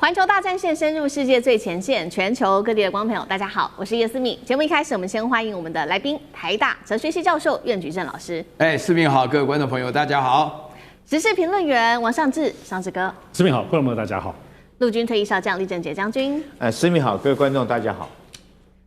环球大战线深入世界最前线，全球各地的观众朋友，大家好，我是叶思敏。节目一开始，我们先欢迎我们的来宾，台大哲学系教授苑举正老师。思敏好，各位观众朋友，大家好。时事评论员王尚志，尚志哥。思敏好，观众朋友大家好。陆军退役少将李正杰将军。思敏好，各位观众大家好。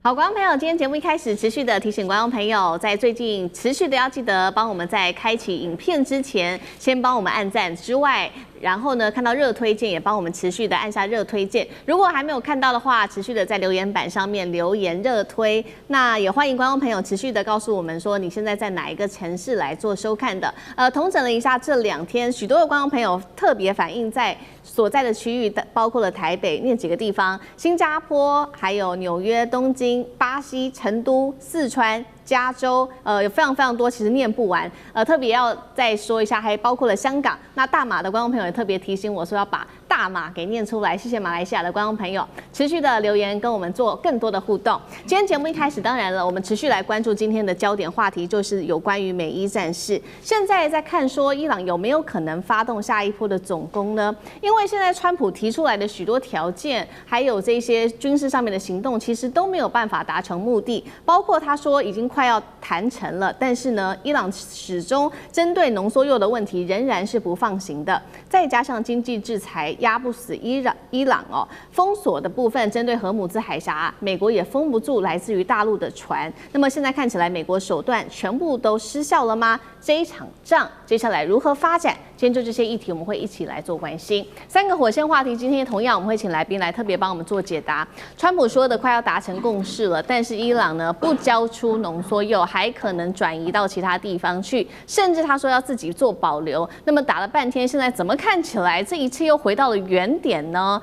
好，观众朋友，今天节目一开始持续的提醒观众朋友，在最近持续的要记得帮我们在开启影片之前，先帮我们按赞之外。然后呢，看到热推荐也帮我们持续的按下热推荐。如果还没有看到的话，持续的在留言板上面留言热推。那也欢迎观众朋友持续的告诉我们说你现在在哪一个城市来做收看的。统整了一下这2天，许多的观众朋友特别反映在所在的区域，包括了台北那几个地方，新加坡、还有纽约、东京、巴西、成都、四川。加州，有非常非常多，其实念不完。特别要再说一下，还包括了香港。那大马的观众朋友也特别提醒我说要把大马给念出来。谢谢马来西亚的观众朋友持续的留言跟我们做更多的互动。今天节目一开始，当然了，我们持续来关注今天的焦点话题，就是有关于美伊战事。现在在看说伊朗有没有可能发动下一波的总攻呢？因为现在川普提出来的许多条件，还有这些军事上面的行动，其实都没有办法达成目的。包括他说已经快要谈成了，但是呢，伊朗始终针对浓缩铀的问题仍然是不放行的。再加上经济制裁压不死伊朗哦，封锁的部分针对荷姆兹海峡，美国也封不住来自于大陆的船。那么现在看起来，美国手段全部都失效了吗？这一场仗接下来如何发展？今天就这些议题，我们会一起来做关心。3个火线话题，今天同样我们会请来宾来特别帮我们做解答。川普说的快要达成共识了，但是伊朗呢不交出浓缩铀，还可能转移到其他地方去，甚至他说要自己做保留。那么打了半天，现在怎么看起来这一切又回到了原点呢？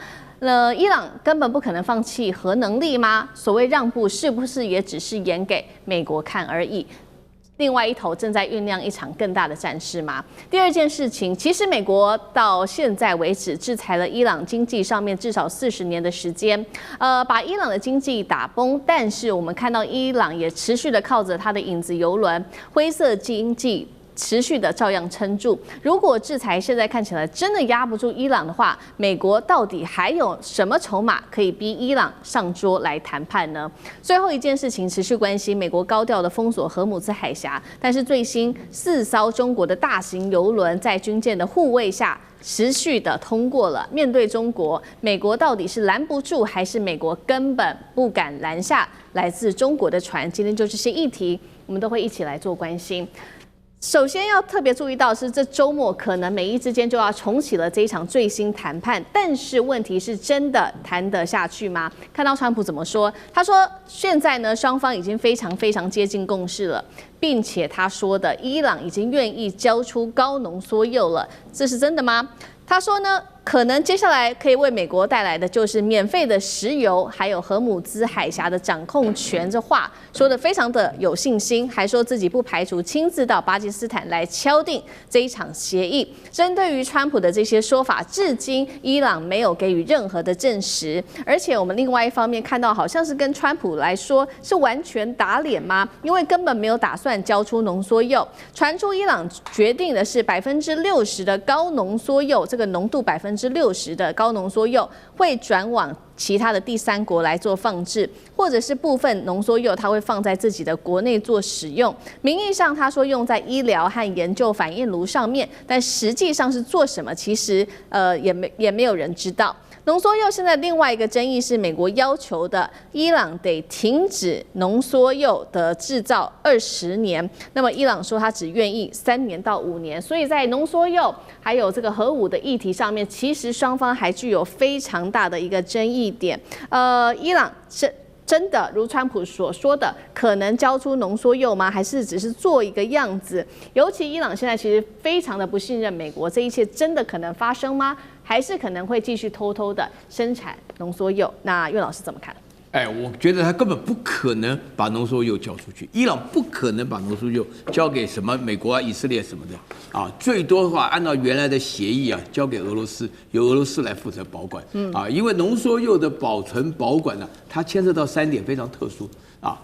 伊朗根本不可能放弃核能力吗？所谓让步，是不是也只是演给美国看而已？另外一头正在酝酿一场更大的战事吗？第二件事情，其实美国到现在为止制裁了伊朗经济上面至少40年的时间，把伊朗的经济打崩。但是我们看到伊朗也持续的靠着它的影子邮轮、灰色经济。持续的照样撑住。如果制裁现在看起来真的压不住伊朗的话，美国到底还有什么筹码可以逼伊朗上桌来谈判呢？最后一件事情，持续关心美国高调的封锁荷姆兹海峡，但是最新4艘中国的大型邮轮在军舰的护卫下。持续的通过了。面对中国，美国到底是拦不住，还是美国根本不敢拦下来自中国的船？今天就这些议题，我们都会一起来做关心。首先要特别注意到是，这周末可能美伊之间就要重启了这一场最新谈判，但是问题是真的谈得下去吗？看到川普怎么说？他说现在呢，双方已经非常非常接近共识了，并且他说的伊朗已经愿意交出高浓缩铀了，这是真的吗？他说呢，可能接下来可以为美国带来的就是免费的石油，还有荷姆兹海峡的掌控权。这话说得非常的有信心，还说自己不排除亲自到巴基斯坦来敲定这一场协议。针对于川普的这些说法，至今伊朗没有给予任何的证实。而且我们另外一方面看到，好像是跟川普来说是完全打脸吗？因为根本没有打算交出浓缩铀。传出伊朗决定的是60%的高浓缩铀，这个浓度60%的高浓缩铀会转往其他的第3国来做放置，或者是部分浓缩铀它会放在自己的国内做使用。名义上他说用在医疗和研究反应炉上面，但实际上是做什么，其实也没有人知道。浓缩铀现在另外一个争议是，美国要求的伊朗得停止浓缩铀的制造20年，那么伊朗说他只愿意3年到5年，所以在浓缩铀还有这个核武的议题上面，其实双方还具有非常大的一个争议点。伊朗真的如川普所说的，可能交出浓缩铀吗？还是只是做一个样子？尤其伊朗现在其实非常的不信任美国，这一切真的可能发生吗？还是可能会继续偷偷的生产浓缩铀？那岳老师怎么看？我觉得他根本不可能把浓缩铀交出去，伊朗不可能把浓缩铀交给什么美国啊、以色列什么的啊，最多的话按照原来的协议啊，交给俄罗斯，由俄罗斯来负责保管因为浓缩铀的保存保管呢，它牵涉到3点非常特殊。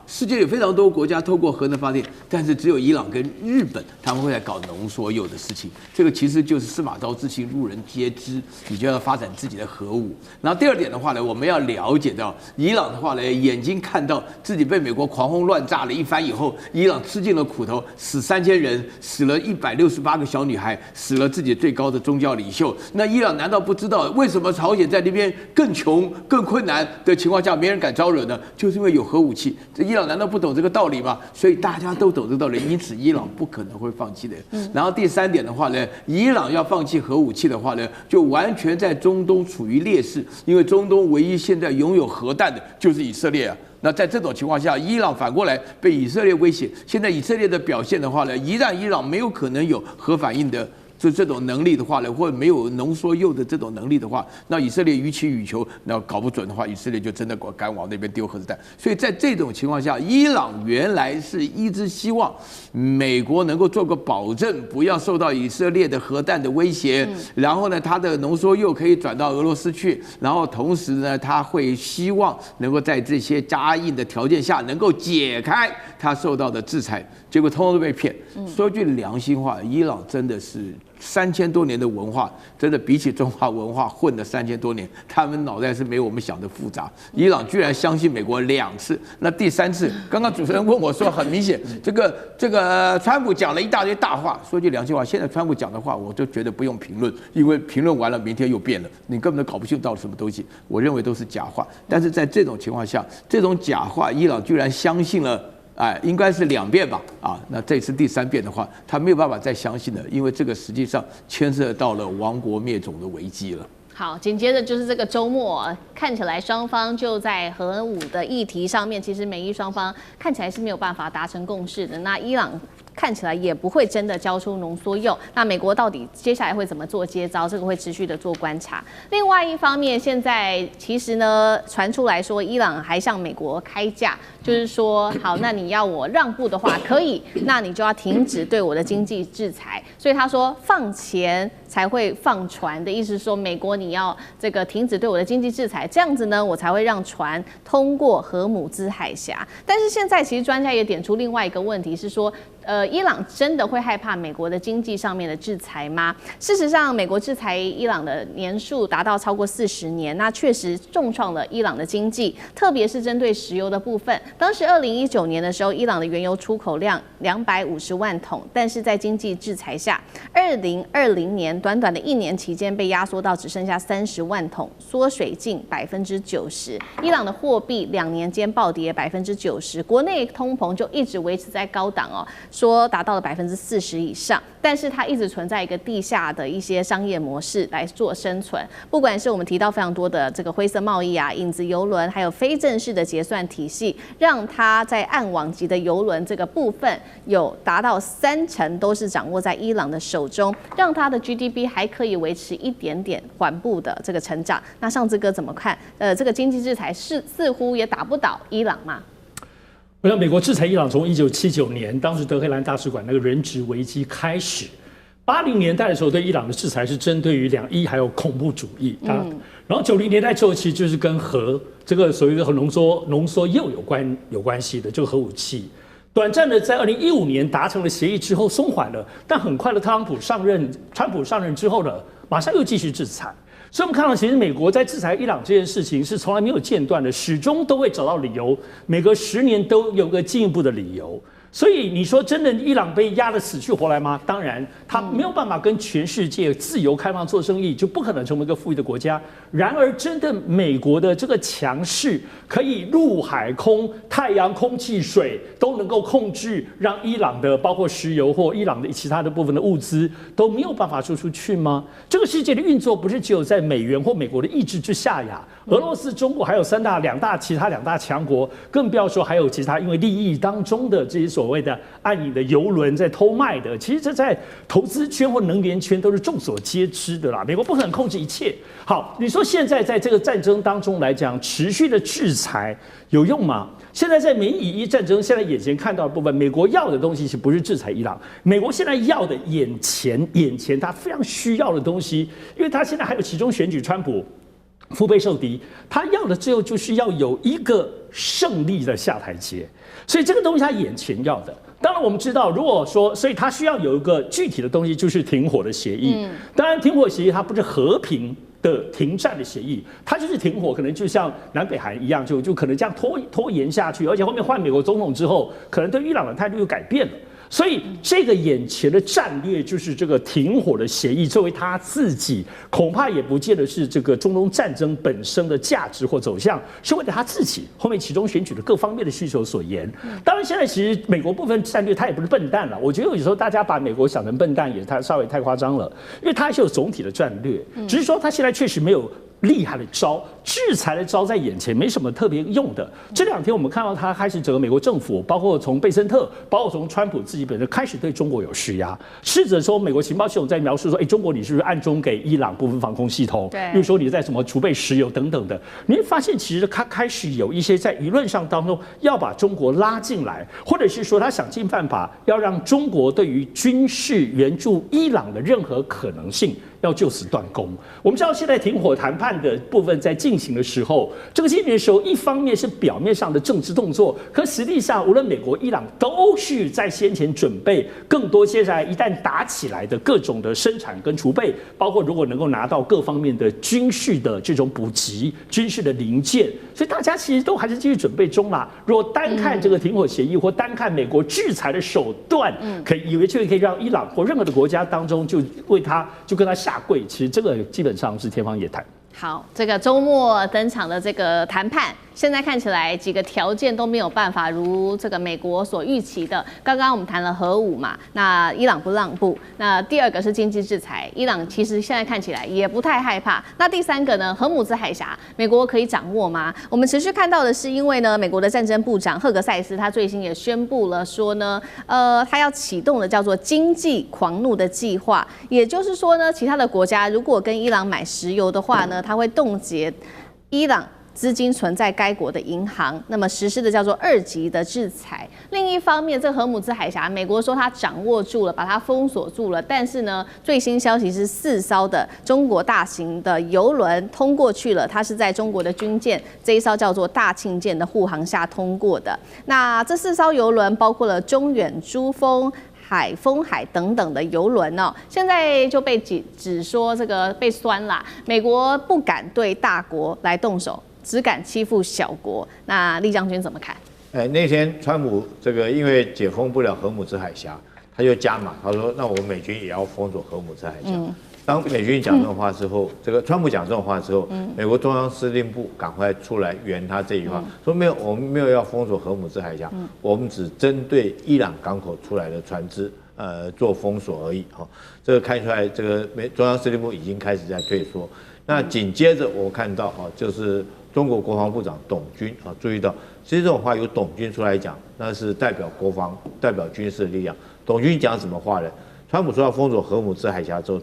世界有非常多国家透过核能发电，但是只有伊朗跟日本他们会来搞浓缩铀的事情。这个其实就是司马昭之心，路人皆知，你就要发展自己的核武。然后第二点的话呢，我们要了解到伊朗的话呢，眼睛看到自己被美国狂轰乱炸了一番以后，伊朗吃尽了苦头，死3000人，死了168个小女孩，死了自己最高的宗教领袖。那伊朗难道不知道为什么朝鲜在那边更穷、更困难的情况下没人敢招惹呢？就是因为有核武器。这伊朗难道不懂这个道理吗？所以大家都懂这个道理，因此伊朗不可能会放弃的。然后第3点的话呢，伊朗要放弃核武器的话呢，就完全在中东处于劣势，因为中东唯一现在拥有核弹的就是以色列啊。那在这种情况下，伊朗反过来被以色列威胁。现在以色列的表现的话呢，一旦伊朗没有可能有核反应的这种能力的话呢，或者没有浓缩铀的这种能力的话，那以色列予取予求，那搞不准的话，以色列就真的敢往那边丢核子弹。所以在这种情况下，伊朗原来是一直希望美国能够做个保证，不要受到以色列的核弹的威胁，然后呢，它的浓缩铀可以转到俄罗斯去，然后同时呢，他会希望能够在这些加硬的条件下，能够解开他受到的制裁。结果通通都被骗。说句良心话，伊朗真的是3000多年的文化，真的比起中华文化混了3000多年，他们脑袋是没有我们想的复杂。伊朗居然相信美国2次，那第3次，刚刚主持人问我说，很明显，这个川普讲了一大堆大话。说句良心话，现在川普讲的话，我就觉得不用评论，因为评论完了，明天又变了，你根本都搞不清到底什么东西。我认为都是假话。但是在这种情况下，这种假话，伊朗居然相信了。应该是2遍吧，那这次第3遍的话，他没有办法再相信了，因为这个实际上牵涉到了亡国灭种的危机了。好，紧接着就是这个周末，看起来双方就在核武的议题上面，其实美伊双方看起来是没有办法达成共识的。那伊朗看起来也不会真的交出浓缩铀，那美国到底接下来会怎么做接招？这个会持续的做观察。另外一方面，现在其实呢传出来说，伊朗还向美国开价，就是说，好，那你要我让步的话可以，那你就要停止对我的经济制裁。所以他说放钱才会放船的意思是说，美国你要这个停止对我的经济制裁，这样子呢，我才会让船通过荷姆兹海峡。但是现在其实专家也点出另外一个问题是说，伊朗真的会害怕美国的经济上面的制裁吗？事实上，美国制裁伊朗的年数达到超过40年，那确实重创了伊朗的经济，特别是针对石油的部分。当时2019年的时候，伊朗的原油出口量250万桶，但是在经济制裁下，2020年短短的1年期间被压缩到只剩下30万桶，缩水近90%。伊朗的货币2年间暴跌90%，国内通膨就一直维持在高档哦。说达到了40%以上，但是它一直存在一个地下的一些商业模式来做生存。不管是我们提到非常多的这个灰色贸易啊、影子邮轮，还有非正式的结算体系，让它在暗网级的邮轮这个部分有达到30%都是掌握在伊朗的手中，让它的 GDP 还可以维持一点点缓步的这个成长。那上次哥怎么看？这个经济制裁似乎也打不倒伊朗嘛？我想美国制裁伊朗从1979年当时德黑兰大使馆那个人质危机开始，80年代的时候对伊朗的制裁是针对于2·1还有恐怖主义然后90年代之后其实就是跟这个所谓的浓缩铀有关系的这个核武器，短暂的在2015年达成了协议之后松缓了，但很快的川普上任之后呢，马上又继续制裁。所以我们看到，其实美国在制裁伊朗这件事情是从来没有间断的，始终都会找到理由，每隔10年都有个进一步的理由。所以你说真的伊朗被压得死去活来吗？当然，他没有办法跟全世界自由开放做生意，就不可能成为一个富裕的国家。然而，真的美国的这个强势，可以陆海空、太阳、空气、水都能够控制，让伊朗的包括石油或伊朗的其他的部分的物资都没有办法输出去吗？这个世界的运作不是只有在美元或美国的意志之下呀。俄罗斯、中国还有其他两大强国，更不要说还有其他因为利益当中的这些所谓的暗影的油轮在偷卖的，其实这在投资圈或能源圈都是众所皆知的啦。美国不可能控制一切。好，你说现在在这个战争当中来讲，持续的制裁有用吗？现在在美以伊战争，现在眼前看到的部分，美国要的东西是不是制裁伊朗？美国现在要的眼前他非常需要的东西，因为他现在还有其中选举川普腹背受敌，他要的最后就是要有一个胜利的下台阶。所以这个东西他眼前要的。当然，我们知道，如果说，所以他需要有一个具体的东西，就是停火的协议。当然，停火协议它不是和平的停战的协议，它就是停火，可能就像南北韩一样，就可能这样拖延下去，而且后面换美国总统之后，可能对伊朗的态度又改变了。所以，这个眼前的战略就是这个停火的协议，作为他自己，恐怕也不见得是这个中东战争本身的价值或走向，是为了他自己后面其中选举的各方面的需求所言。当然，现在其实美国部分战略他也不是笨蛋了，我觉得有时候大家把美国想成笨蛋也稍微太夸张了，因为他还是有总体的战略，只是说他现在确实没有厉害的招，制裁的招在眼前，没什么特别用的。这2天我们看到他开始整个美国政府，包括从贝森特，包括从川普自己本身开始对中国有施压，试着说美国情报系统在描述说，中国你是不是暗中给伊朗部分防空系统？对，比如说你在什么储备石油等等的，你会发现其实他开始有一些在舆论上当中要把中国拉进来，或者是说他想尽办法要让中国对于军事援助伊朗的任何可能性要就此断供。我们知道现在停火谈判的部分在进行的时候，这个进行的时候，一方面是表面上的政治动作，可实际上无论美国、伊朗都是在先前准备更多接下来一旦打起来的各种的生产跟储备，包括如果能够拿到各方面的军事的这种补给、军事的零件，所以大家其实都还是继续准备中啦。如果单看这个停火协议，或单看美国制裁的手段，以为就可以让伊朗或任何的国家当中就跟他下跪，其实这个基本上是天方夜谭。好，这个周末登场的这个谈判，现在看起来几个条件都没有办法如这个美国所预期的。刚刚我们谈了核武嘛，那伊朗不让步。那第2个是经济制裁，伊朗其实现在看起来也不太害怕。那第3个呢，荷姆兹海峡，美国可以掌握吗？我们持续看到的是，因为呢，美国的战争部长赫格塞斯他最新也宣布了说呢，他要启动的叫做经济狂怒的计划，也就是说呢，其他的国家如果跟伊朗买石油的话呢，他会冻结伊朗资金存在该国的银行，那么实施的叫做2级的制裁。另一方面，这荷姆兹海峡，美国说它掌握住了，把它封锁住了，但是呢，最新消息是4艘的中国大型的邮轮通过去了，它是在中国的军舰这一艘叫做大庆舰的护航下通过的。那这4艘邮轮包括了中远、珠峰、海丰海等等的邮轮哦，现在就被指说这个被酸啦。美国不敢对大国来动手，只敢欺负小国。那厉将军怎么看？那天川普这个因为解封不了荷姆兹海峡，他就加码，他说那我美军也要封锁荷姆兹海峡。当美军讲这种话之后，这个川普讲这种话之后，美国中央司令部赶快出来圆他这句话，说没有，我们没有要封锁荷姆兹海峡，我们只针对伊朗港口出来的船只，做封锁而已。哈，这个看出来，这个中央司令部已经开始在退缩。那紧接着我看到就是中国国防部长董军注意到，其实这种话由董军出来讲，那是代表国防、代表军事的力量。董军讲什么话呢？川普说要封锁荷姆兹海峡之后，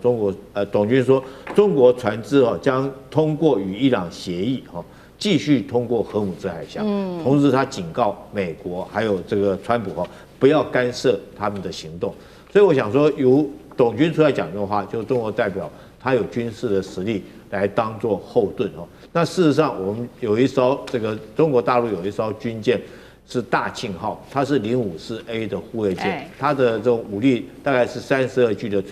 董军说中国船只将通过与伊朗协议继续通过荷姆兹海峡。同时他警告美国还有这个川普不要干涉他们的行动。所以我想说，由董军出来讲这种话，就中国代表他有军事的实力来当做后盾。那事实上，我们有一艘这个中国大陆有一艘军舰。是大庆号，它是054A 的护卫舰，它的这种武力大概是32具的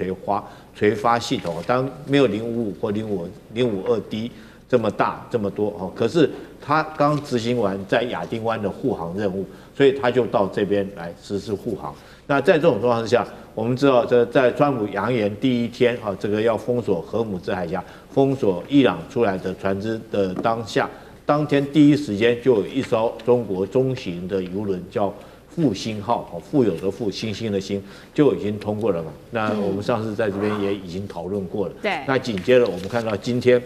垂发系统，当然没有055或052D 这么大这么多可是它刚执行完在亚丁湾的护航任务，所以它就到这边来实施护航。那在这种状况之下，我们知道在川普扬言第一天这个要封锁荷姆兹海峡，封锁伊朗出来的船只的当天第一时间就有一艘中国中型的邮轮叫复兴号，富有的富，星星的星，就已经通过了嘛。那我们上次在这边也已经讨论过了。对。那紧接着我们看到今天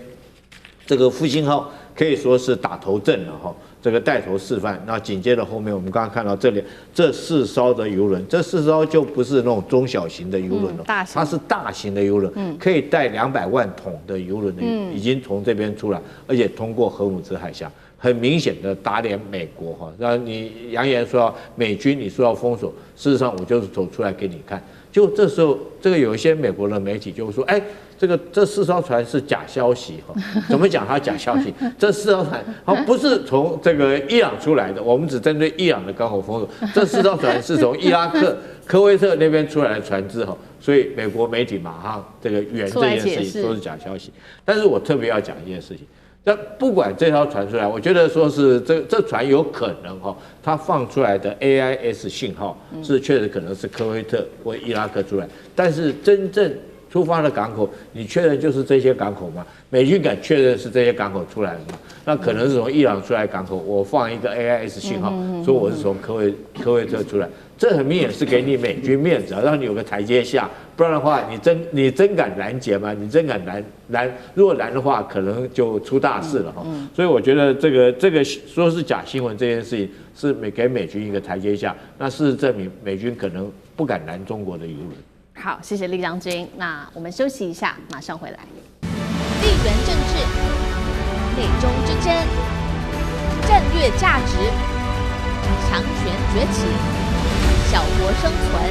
这个复兴号可以说是打头阵了这个带头示范。那紧接着后面我们刚刚看到这4艘的邮轮，这4艘就不是那种中小型的邮轮了，它是大型的邮轮，可以带200万桶的邮轮的，已经从这边出来，而且通过荷姆兹海峡，很明显的打脸美国那你扬言说美军你说要封锁，事实上我就是走出来给你看。就这时候，这个有一些美国的媒体就会说，这4艘船是假消息哈，怎么讲它假消息？这4艘船它不是从这个伊朗出来的，我们只针对伊朗的港口封锁。这4艘船是从伊拉克、科威特那边出来的船只哈，所以美国媒体马上这个圆这件事情说是假消息。但是我特别要讲一件事情。那不管这条船出来，我觉得说是这船有可能哈，它放出来的 AIS 信号是确实可能是科威特或伊拉克出来，但是真正出发的港口，你确认就是这些港口吗？美军敢确认是这些港口出来的吗？那可能是从伊朗出来港口，我放一个 AIS 信号，说我是从科威特出来，这很明显是给你美军面子，让你有个台阶下，不然的话，你真敢拦截吗？你真敢拦？如果拦的话，可能就出大事了哈。所以我觉得这个说是假新闻这件事情，是给美军一个台阶下，那事实证明美军可能不敢拦中国的游轮。好，谢谢厉将军。那我们休息一下，马上回来。地缘政治、美中之争、战略价值、强权崛起、小国生存，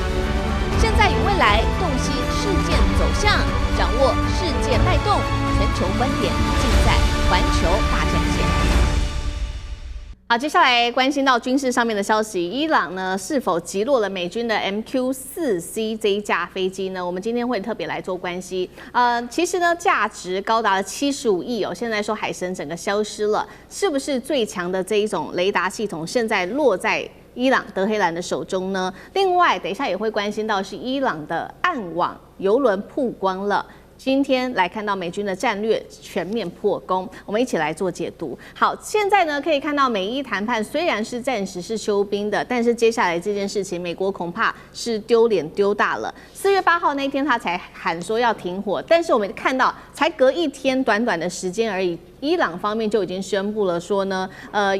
现在与未来洞悉事件走向，掌握世界脉动，全球观点尽在环球大战线。好，接下来关心到军事上面的消息，伊朗呢是否击落了美军的 MQ-4C 这一架飞机呢？我们今天会特别来做关析。其实呢，价值高达了75亿哦。现在说海神整个消失了，是不是最强的这一种雷达系统现在落在伊朗德黑兰的手中呢？另外，等一下也会关心到是伊朗的暗网油轮曝光了。今天来看到美军的战略全面破功，我们一起来做解读。好，现在呢可以看到美伊谈判虽然是暂时是休兵的，但是接下来这件事情，美国恐怕是丢脸丢大了。4月8号那天他才喊说要停火，但是我们看到才隔1天短短的时间而已。伊朗方面就已经宣布了说呢，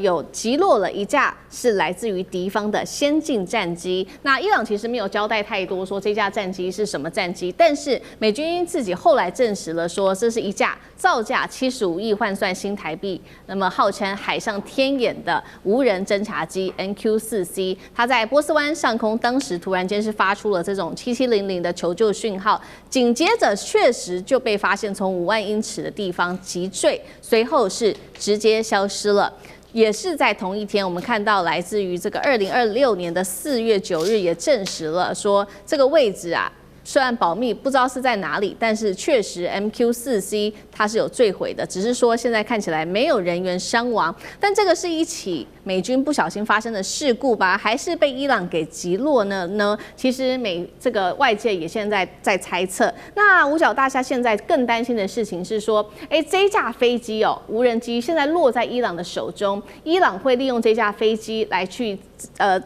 有击落了一架是来自于敌方的先进战机。那伊朗其实没有交代太多说这架战机是什么战机，但是美军自己后来证实了说这是一架造价75亿换算新台币，那么号称海上天眼的无人侦察机 MQ-4C， 它在波斯湾上空当时突然间是发出了这种7700的求救讯号，紧接着确实就被发现从5万英尺的地方击坠。随后是直接消失了，也是在同一天，我们看到来自于这个2026年的4月9日，也证实了说这个位置啊，虽然保密，不知道是在哪里，但是确实 MQ-4C 它是有坠毁的，只是说现在看起来没有人员伤亡。但这个是一起美军不小心发生的事故吧，还是被伊朗给击落呢？其实这个外界也现在在猜测。那五角大厦现在更担心的事情是说，这架飞机哦，无人机现在落在伊朗的手中，伊朗会利用这架飞机来去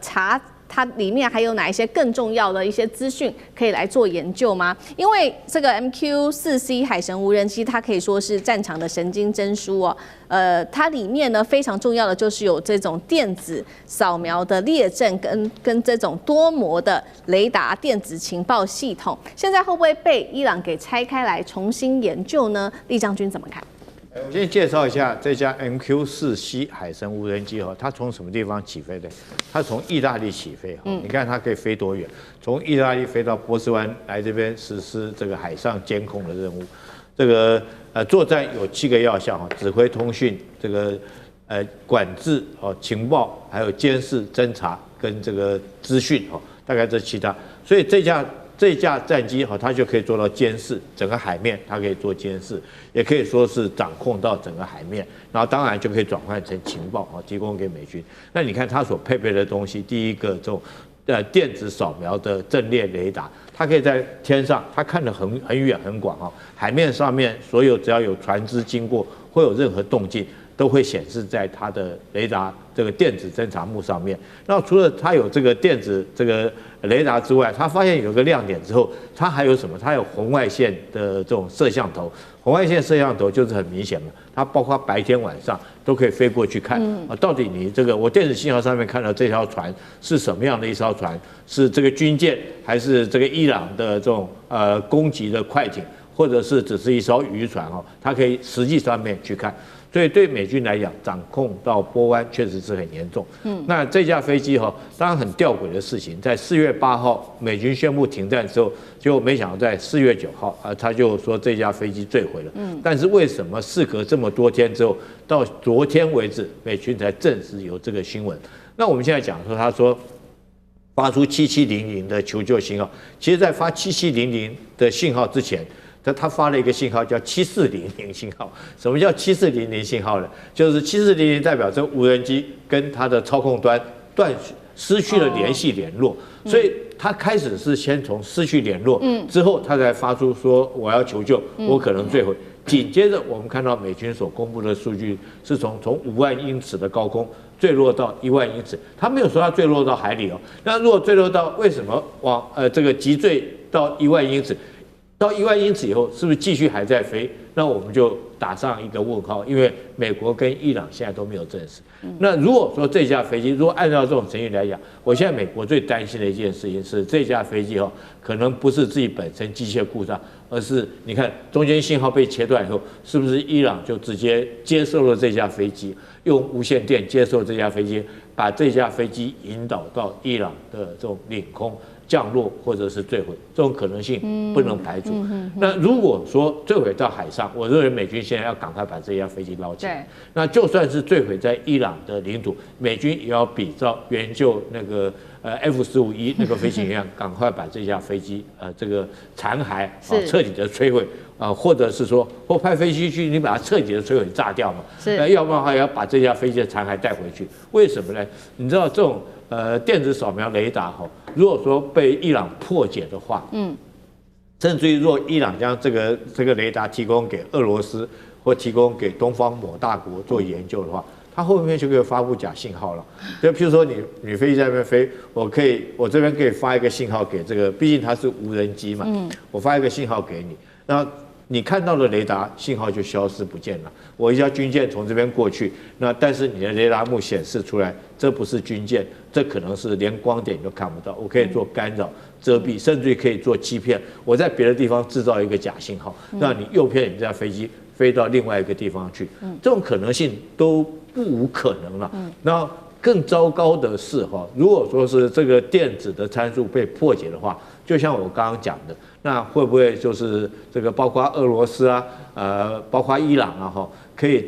查。它里面还有哪一些更重要的一些资讯可以来做研究吗？因为这个 MQ-4C 海神无人机，它可以说是战场的神经针书哦。它里面呢非常重要的就是有这种电子扫描的列阵跟这种多模的雷达电子情报系统。现在会不会被伊朗给拆开来重新研究呢？厉将军怎么看？我先介绍一下这架 MQ-4C 海神无人机哈，它从什么地方起飞的？它从意大利起飞哈，你看它可以飞多远？从意大利飞到波斯湾来这边实施这个海上监控的任务。这个作战有7个要项哈，指挥、通讯、这个管制哦、情报，还有监视、侦察跟这个资讯哈，大概这7大。所以这架战机哈，它就可以做到监视整个海面，它可以做监视，也可以说是掌控到整个海面，然后当然就可以转换成情报啊，提供给美军。那你看它所配备的东西，第一个这种电子扫描的阵列雷达，它可以在天上，它看得很远很广哈，海面上面所有只要有船只经过，会有任何动静，都会显示在它的雷达这个电子侦察幕上面。那除了它有这个电子这个雷达之外，它发现有个亮点之后，它还有什么？它有红外线的这种摄像头。红外线摄像头就是很明显嘛，它包括白天晚上都可以飞过去看到底你这个我电子信号上面看到这条船是什么样的一艘船，是这个军舰还是这个伊朗的这种攻击的快艇，或者是只是一艘渔船它可以实际上面去看。所以对美军来讲，掌控到波湾确实是很严重。那这架飞机当然很吊诡的事情，在4月8号美军宣布停战之后，就没想到在4月9号他就说这架飞机坠毁了。但是为什么事隔这么多天之后，到昨天为止，美军才证实有这个新闻？那我们现在讲说，他说发出7700的求救信号，其实在发7700的信号之前，他发了一个信号叫7400信号。什么叫7400信号呢？就是7400代表这无人机跟它的操控端失去了联络，所以他开始是先从失去联络，之后他才发出说我要求救，我可能坠毁。紧接着我们看到美军所公布的数据是从5万英尺的高空坠落到1万英尺，他没有说它坠落到海里哦。那如果坠落到为什么这个急坠到1万英尺？到1万英尺以后，是不是继续还在飞？那我们就打上一个问号，因为美国跟伊朗现在都没有证实。那如果说这架飞机，如果按照这种程序来讲，我现在美国最担心的一件事情是，这架飞机可能不是自己本身机械故障，而是你看中间信号被切断以后，是不是伊朗就直接接收了这架飞机，用无线电接收这架飞机，把这架飞机引导到伊朗的这种领空降落或者是坠毁，这种可能性不能排除。那如果说坠毁到海上，我认为美军现在要赶快把这架飞机捞起来。那就算是坠毁在伊朗的领土，美军也要比照援救那个F-15E 那个飞行员赶快把这架飞机这个残骸彻底的摧毁或者是说或派飞机去你把它彻底的摧毁炸掉嘛？要不然的话也要把这架飞机的残骸带回去。为什么呢？你知道这种电子扫描雷达如果说被伊朗破解的话，甚至于若伊朗将这个雷达提供给俄罗斯或提供给东方某大国做研究的话，它后面就可以发布假信号了。就譬如说你飞机在那边飞，我这边可以发一个信号给这个，毕竟它是无人机嘛，我发一个信号给你，那你看到的雷达信号就消失不见了。我一架军舰从这边过去，但是你的雷达幕显示出来，这不是军舰，这可能是连光点都看不到。我可以做干扰、遮蔽，甚至于可以做欺骗。我在别的地方制造一个假信号，让你诱骗你这架飞机飞到另外一个地方去。这种可能性都不无可能了。那更糟糕的是如果说是这个电子的参数被破解的话，就像我刚刚讲的，那会不会就是这个包括俄罗斯包括伊朗可以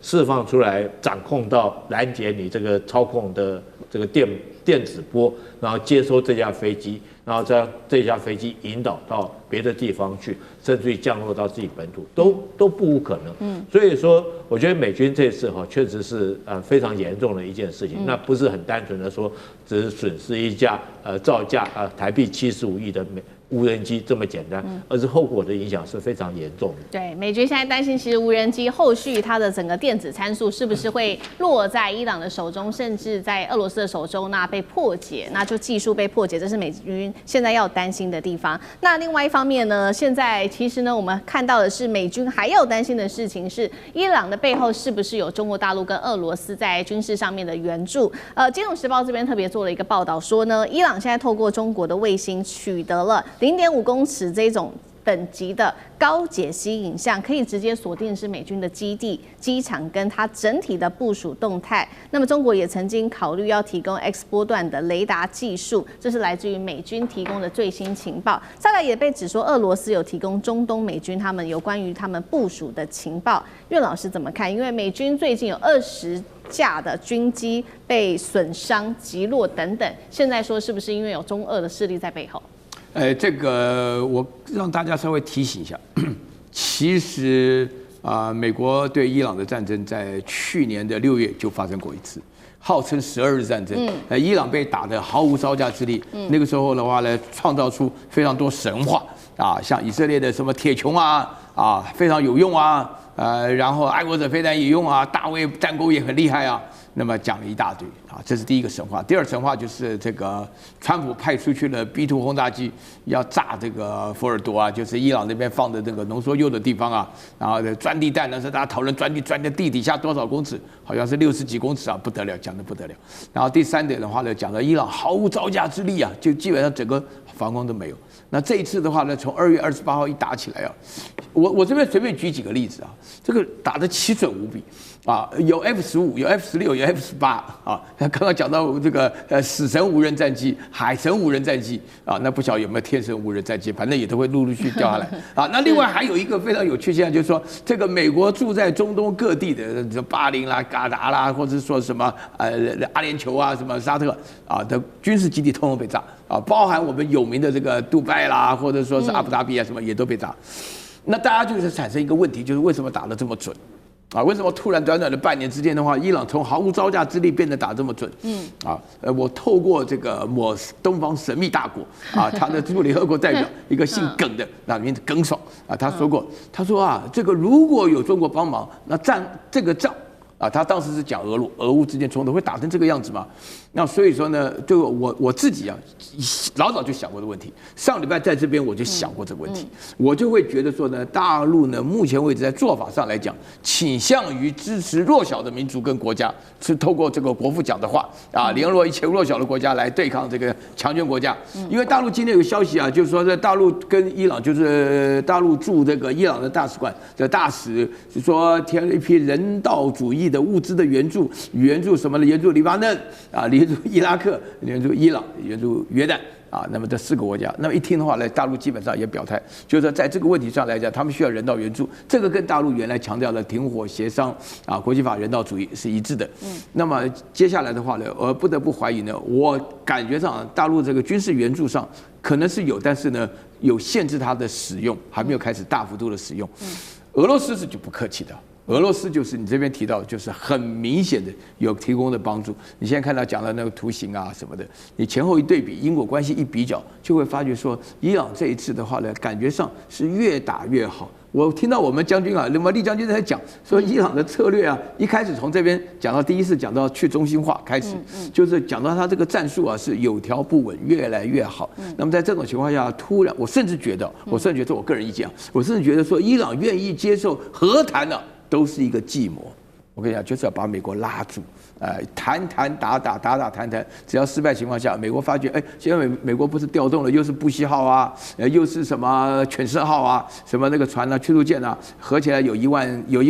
释放出来，掌控到拦截你这个操控的这个电子波，然后接收这架飞机，然后将这架飞机引导到别的地方去，甚至于降落到自己本土，都不无可能。所以说，我觉得美军这次确实是非常严重的一件事情，那不是很单纯的说只是损失一架造价台币75亿的无人机这么简单，而是后果的影响是非常严重的。对，美军现在担心，其实无人机后续它的整个电子参数是不是会落在伊朗的手中，甚至在俄罗斯的手中，那被破解，那就技术被破解，这是美军现在要担心的地方。那另外一方面呢，现在其实呢，我们看到的是美军还要担心的事情是，伊朗的背后是不是有中国大陆跟俄罗斯在军事上面的援助？金融时报这边特别做了一个报道说呢，伊朗现在透过中国的卫星取得了0.5公尺这种等级的高解析影像，可以直接锁定是美军的基地、机场跟它整体的部署动态。那么中国也曾经考虑要提供 X 波段的雷达技术，这是来自于美军提供的最新情报。再来也被指说俄罗斯有提供中东美军他们有关于他们部署的情报。岳老师怎么看？因为美军最近有20架的军机被损伤、击落等等，现在说是不是因为有中俄的势力在背后？这个我让大家稍微提醒一下，其实美国对伊朗的战争在去年的6月就发生过一次，号称12日战争。伊朗被打得毫无招架之力。那个时候的话呢，创造出非常多神话像以色列的什么铁穹非常有用然后爱国者飞弹也用大卫战钩也很厉害那么讲了一大堆这是第一个神话。第二神话就是这个川普派出去了 B2 轰炸机要炸这个福尔多就是伊朗那边放的这个浓缩铀的地方然后钻地弹呢是大家讨论钻在地底下多少公尺，好像是60几公尺不得了，讲得不得了。然后第三点的话呢，讲到伊朗毫无招架之力就基本上整个防空都没有。那这一次的话呢，从2月28号一打起来我这边随便举几个例子这个打得奇准无比。啊，有 F-15，有 F-16，有 F-18啊。刚刚讲到这个死神无人战机、海神无人战机啊，那不晓得有没有天神无人战机，反正也都会陆续掉下来啊。那另外还有一个非常有趣现象，就是说这个美国驻在中东各地的巴林啦、嘎达啦，或者说什么阿联酋啊、什么沙特啊的军事基地通通被炸啊，包含我们有名的这个杜拜啦，或者说是阿布达比啊什么也都被炸。那大家就是产生一个问题，就是为什么打得这么准？啊，为什么突然短短的半年之间的话，伊朗从毫无招架之力变得打这么准？我透过这个某东方神秘大国啊，他的驻联合国代表一个姓耿的，那名字耿爽啊，他说过，他说啊，这个如果有中国帮忙，那这个仗啊，他当时是讲俄乌之间冲突会打成这个样子嘛？那所以说呢，这个我自己啊，老早就想过的问题。上礼拜在这边我就想过这个问题，我就会觉得说呢，大陆呢目前为止在做法上来讲，倾向于支持弱小的民族跟国家，是透过这个国父讲的话啊，联络一切弱小的国家来对抗这个强权国家。因为大陆今天有个消息啊，就是说在大陆跟伊朗，就是大陆驻这个伊朗的大使馆的大使是说添了一批人道主义的物资的援助什么的，援助黎巴嫩啊，援助伊拉克，援助伊朗，援助约旦啊，那么这4个国家，那么一听的话呢，大陆基本上也表态，就是说在这个问题上来讲，他们需要人道援助，这个跟大陆原来强调的停火协商啊、国际法人道主义是一致的。那么接下来的话呢，我不得不怀疑呢，我感觉上大陆这个军事援助上可能是有，但是呢有限制它的使用，还没有开始大幅度的使用。俄罗斯是就不客气的。俄罗斯就是你这边提到的，就是很明显的有提供的帮助。你现在看到讲的那个图形啊什么的，你前后一对比，因果关系一比较，就会发觉说，伊朗这一次的话呢，感觉上是越打越好。我听到我们将军啊，那么厉将军在讲说，伊朗的策略啊，一开始从这边讲到第一次讲到去中心化开始，就是讲到他这个战术啊是有条不紊，越来越好。那么在这种情况下，突然我甚至觉得我个人意见啊，我甚至觉得说，伊朗愿意接受和谈的。都是一个计谋，我跟你讲，就是要把美国拉住，谈谈，只要失败情况下，美国发觉，现在美国不是调动了，又是布希号啊，又是什么犬舍号啊，什么那个船啊、驱逐舰啊，合起来有1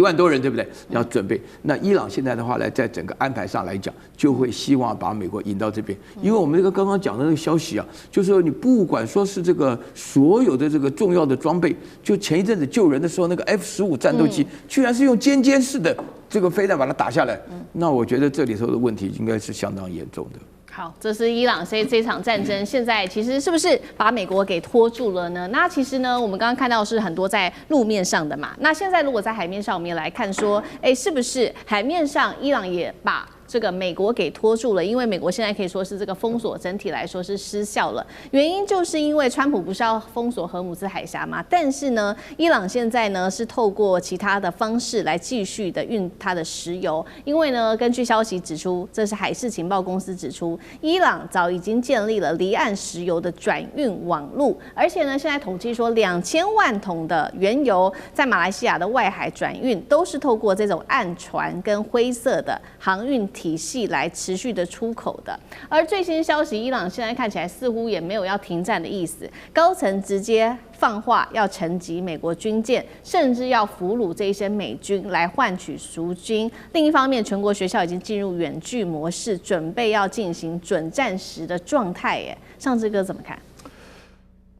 万多人，对不对？要准备。那伊朗现在的话呢，在整个安排上来讲，就会希望把美国引到这边，因为我们这个刚刚讲的那个消息啊，就是说你不管说是这个所有的这个重要的装备，就前一阵子救人的时候，那个 F-15战斗机居然是用尖式的这个飞弹把它打下来，那我觉得这里头的问题应该是相当严重的。好，这是伊朗这场战争，现在其实是不是把美国给拖住了呢？那其实呢，我们刚刚看到是很多在路面上的嘛。那现在如果在海面上，我们也来看说，是不是海面上伊朗也把这个美国给拖住了？因为美国现在可以说是这个封锁整体来说是失效了，原因就是因为川普不是要封锁荷姆兹海峡嘛？但是呢，伊朗现在呢是透过其他的方式来继续的运它的石油，因为呢，根据消息指出，这是海事情报公司指出，伊朗早已经建立了离岸石油的转运网路，而且呢，现在统计说2000万桶的原油在马来西亚的外海转运，都是透过这种岸船跟灰色的航运体系来持续的出口的。而最新消息，伊朗现在看起来似乎也没有要停战的意思，高层直接放话要沉击美国军舰，甚至要俘虏这一些美军来换取赎金。另一方面，全国学校已经进入远距模式，准备要进行准战时的状态。上志哥怎么看？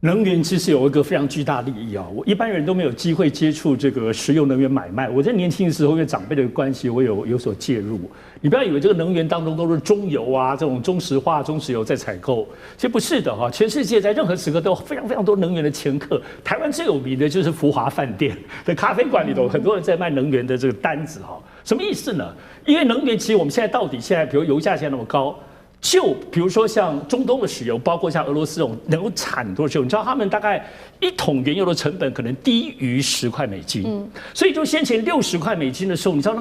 能源其实有一个非常巨大利益啊！我一般人都没有机会接触这个石油能源买卖。我在年轻的时候，因为长辈的关系，我有所介入。你不要以为这个能源当中都是中油啊，这种中石化、中石油在采购，其实不是的哈。全世界在任何时刻都有非常多能源的掮客。台湾最有名的就是福华饭店的咖啡馆里头，很多人在卖能源的这个单子哈。什么意思呢？因为能源其实我们现在比如油价现在那么高。就比如说像中东的石油，包括像俄罗斯这种能够产多的石油，你知道他们大概1桶原油的成本可能低于10块美金，所以就先前60块美金的时候，你知道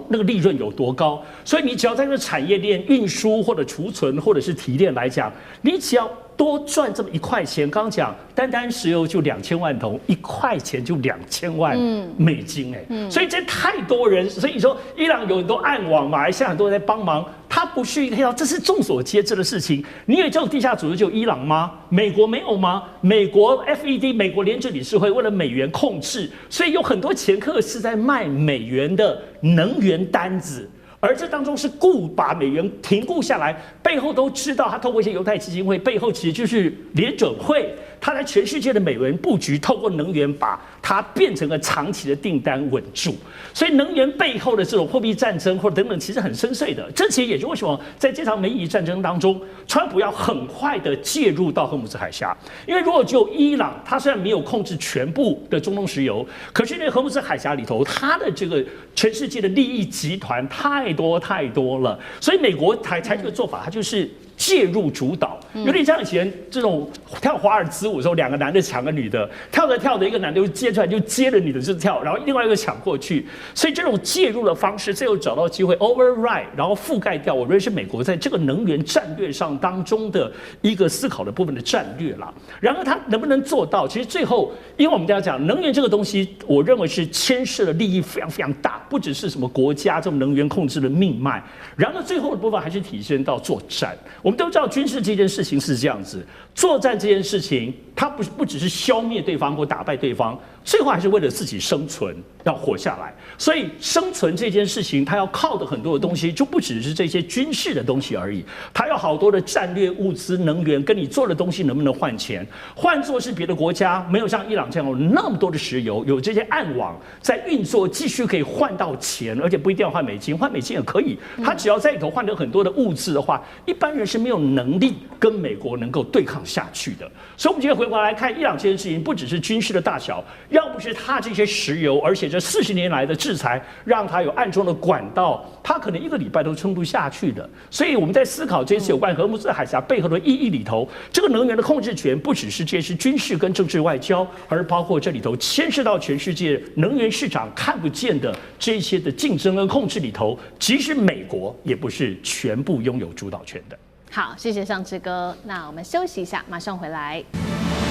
那个利润有多高？所以你只要在这个产业链运输或者储存或者是提炼来讲，你只要多赚这么1块钱，刚刚讲单石油就2000万桶，1块钱就2000万美金所以这太多人，所以说伊朗有很多暗网，马来西亚很多人在帮忙，他不是一个这是众所皆知的事情。你以为这种地下组织就伊朗吗？美国没有吗？美国 FED 美国联准理事会为了美元控制，所以有很多掮客是在卖美元的能源单子。而这当中是把美元停固下来，背后都知道，他透过一些犹太基金会，背后其实就是联准会，他在全世界的美元布局，透过能源把它变成了长期的订单稳住。所以能源背后的这种货币战争或者等等，其实很深邃的。这其实也是为什么在这场美以战争当中，川普要很快的介入到荷姆斯海峡，因为如果只有伊朗，他虽然没有控制全部的中东石油，可是因为荷姆斯海峡里头，它的这个全世界的利益集团太多了，所以美国采取的做法，它就是介入主导，有点像以前这种跳华尔兹舞的时候，两个男的抢个女的，跳着一个男的就接出来，就接着女的就跳，然后另外一个抢过去，所以这种介入的方式，最后找到机会 override， 然后覆盖掉，我认为是美国在这个能源战略上当中的一个思考的部分的战略啦。然而它能不能做到，其实最后，因为我们大家讲能源这个东西，我认为是牵涉的利益非常大，不只是什么国家这种能源控制的命脉，然而最后的部分还是体现到作战。我们都知道军事这件事情是这样子，作战这件事情，它不只是消灭对方或打败对方，最后还是为了自己生存，要活下来。所以生存这件事情，它要靠的很多的东西，就不只是这些军事的东西而已，它有好多的战略物资、能源，跟你做的东西能不能换钱？换作是别的国家，没有像伊朗这样有那么多的石油，有这些暗网在运作，继续可以换到钱，而且不一定要换美金，换美金也可以。它只要在里头换得很多的物资的话，一般人是没有能力跟美国能够对抗下去的。所以，我们今天回过来看伊朗这件事情，不只是军事的大小，要不是它这些石油，而且这40年来的制裁，让它有暗中的管道，它可能1个礼拜都撑不下去的。所以我们在思考这次有关荷姆斯海峡背后的意义里头，这个能源的控制权不只是这是军事跟政治外交，而包括这里头牵涉到全世界能源市场看不见的这些的竞争跟控制里头，即使美国也不是全部拥有主导权的。好，谢谢尚志哥。那我们休息一下，马上回来。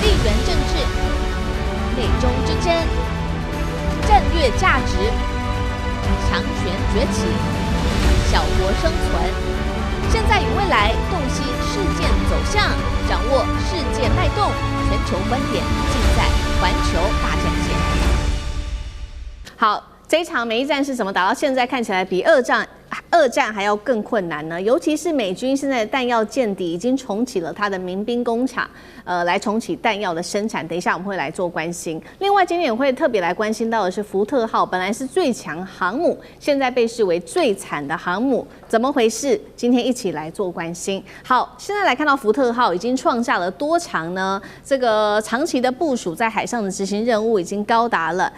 地缘政治、美中之争、战略价值、强权崛起、小国生存，现在与未来洞悉事件走向，掌握世界脉动，全球观点尽在环球大战线。好，这一场美伊战是什么？打到现在看起来比二战还要更困难呢，尤其是美军现在的弹药见底，已经重启了它的民兵工厂，来重启弹药的生产。等一下我们会来做关心。另外，今天也会特别来关心到的是福特号，本来是最强航母，现在被视为最惨的航母，怎么回事？今天一起来做关心。好，现在来看到福特号已经创下了多长呢？这个长期的部署在海上的执行任务已经高达了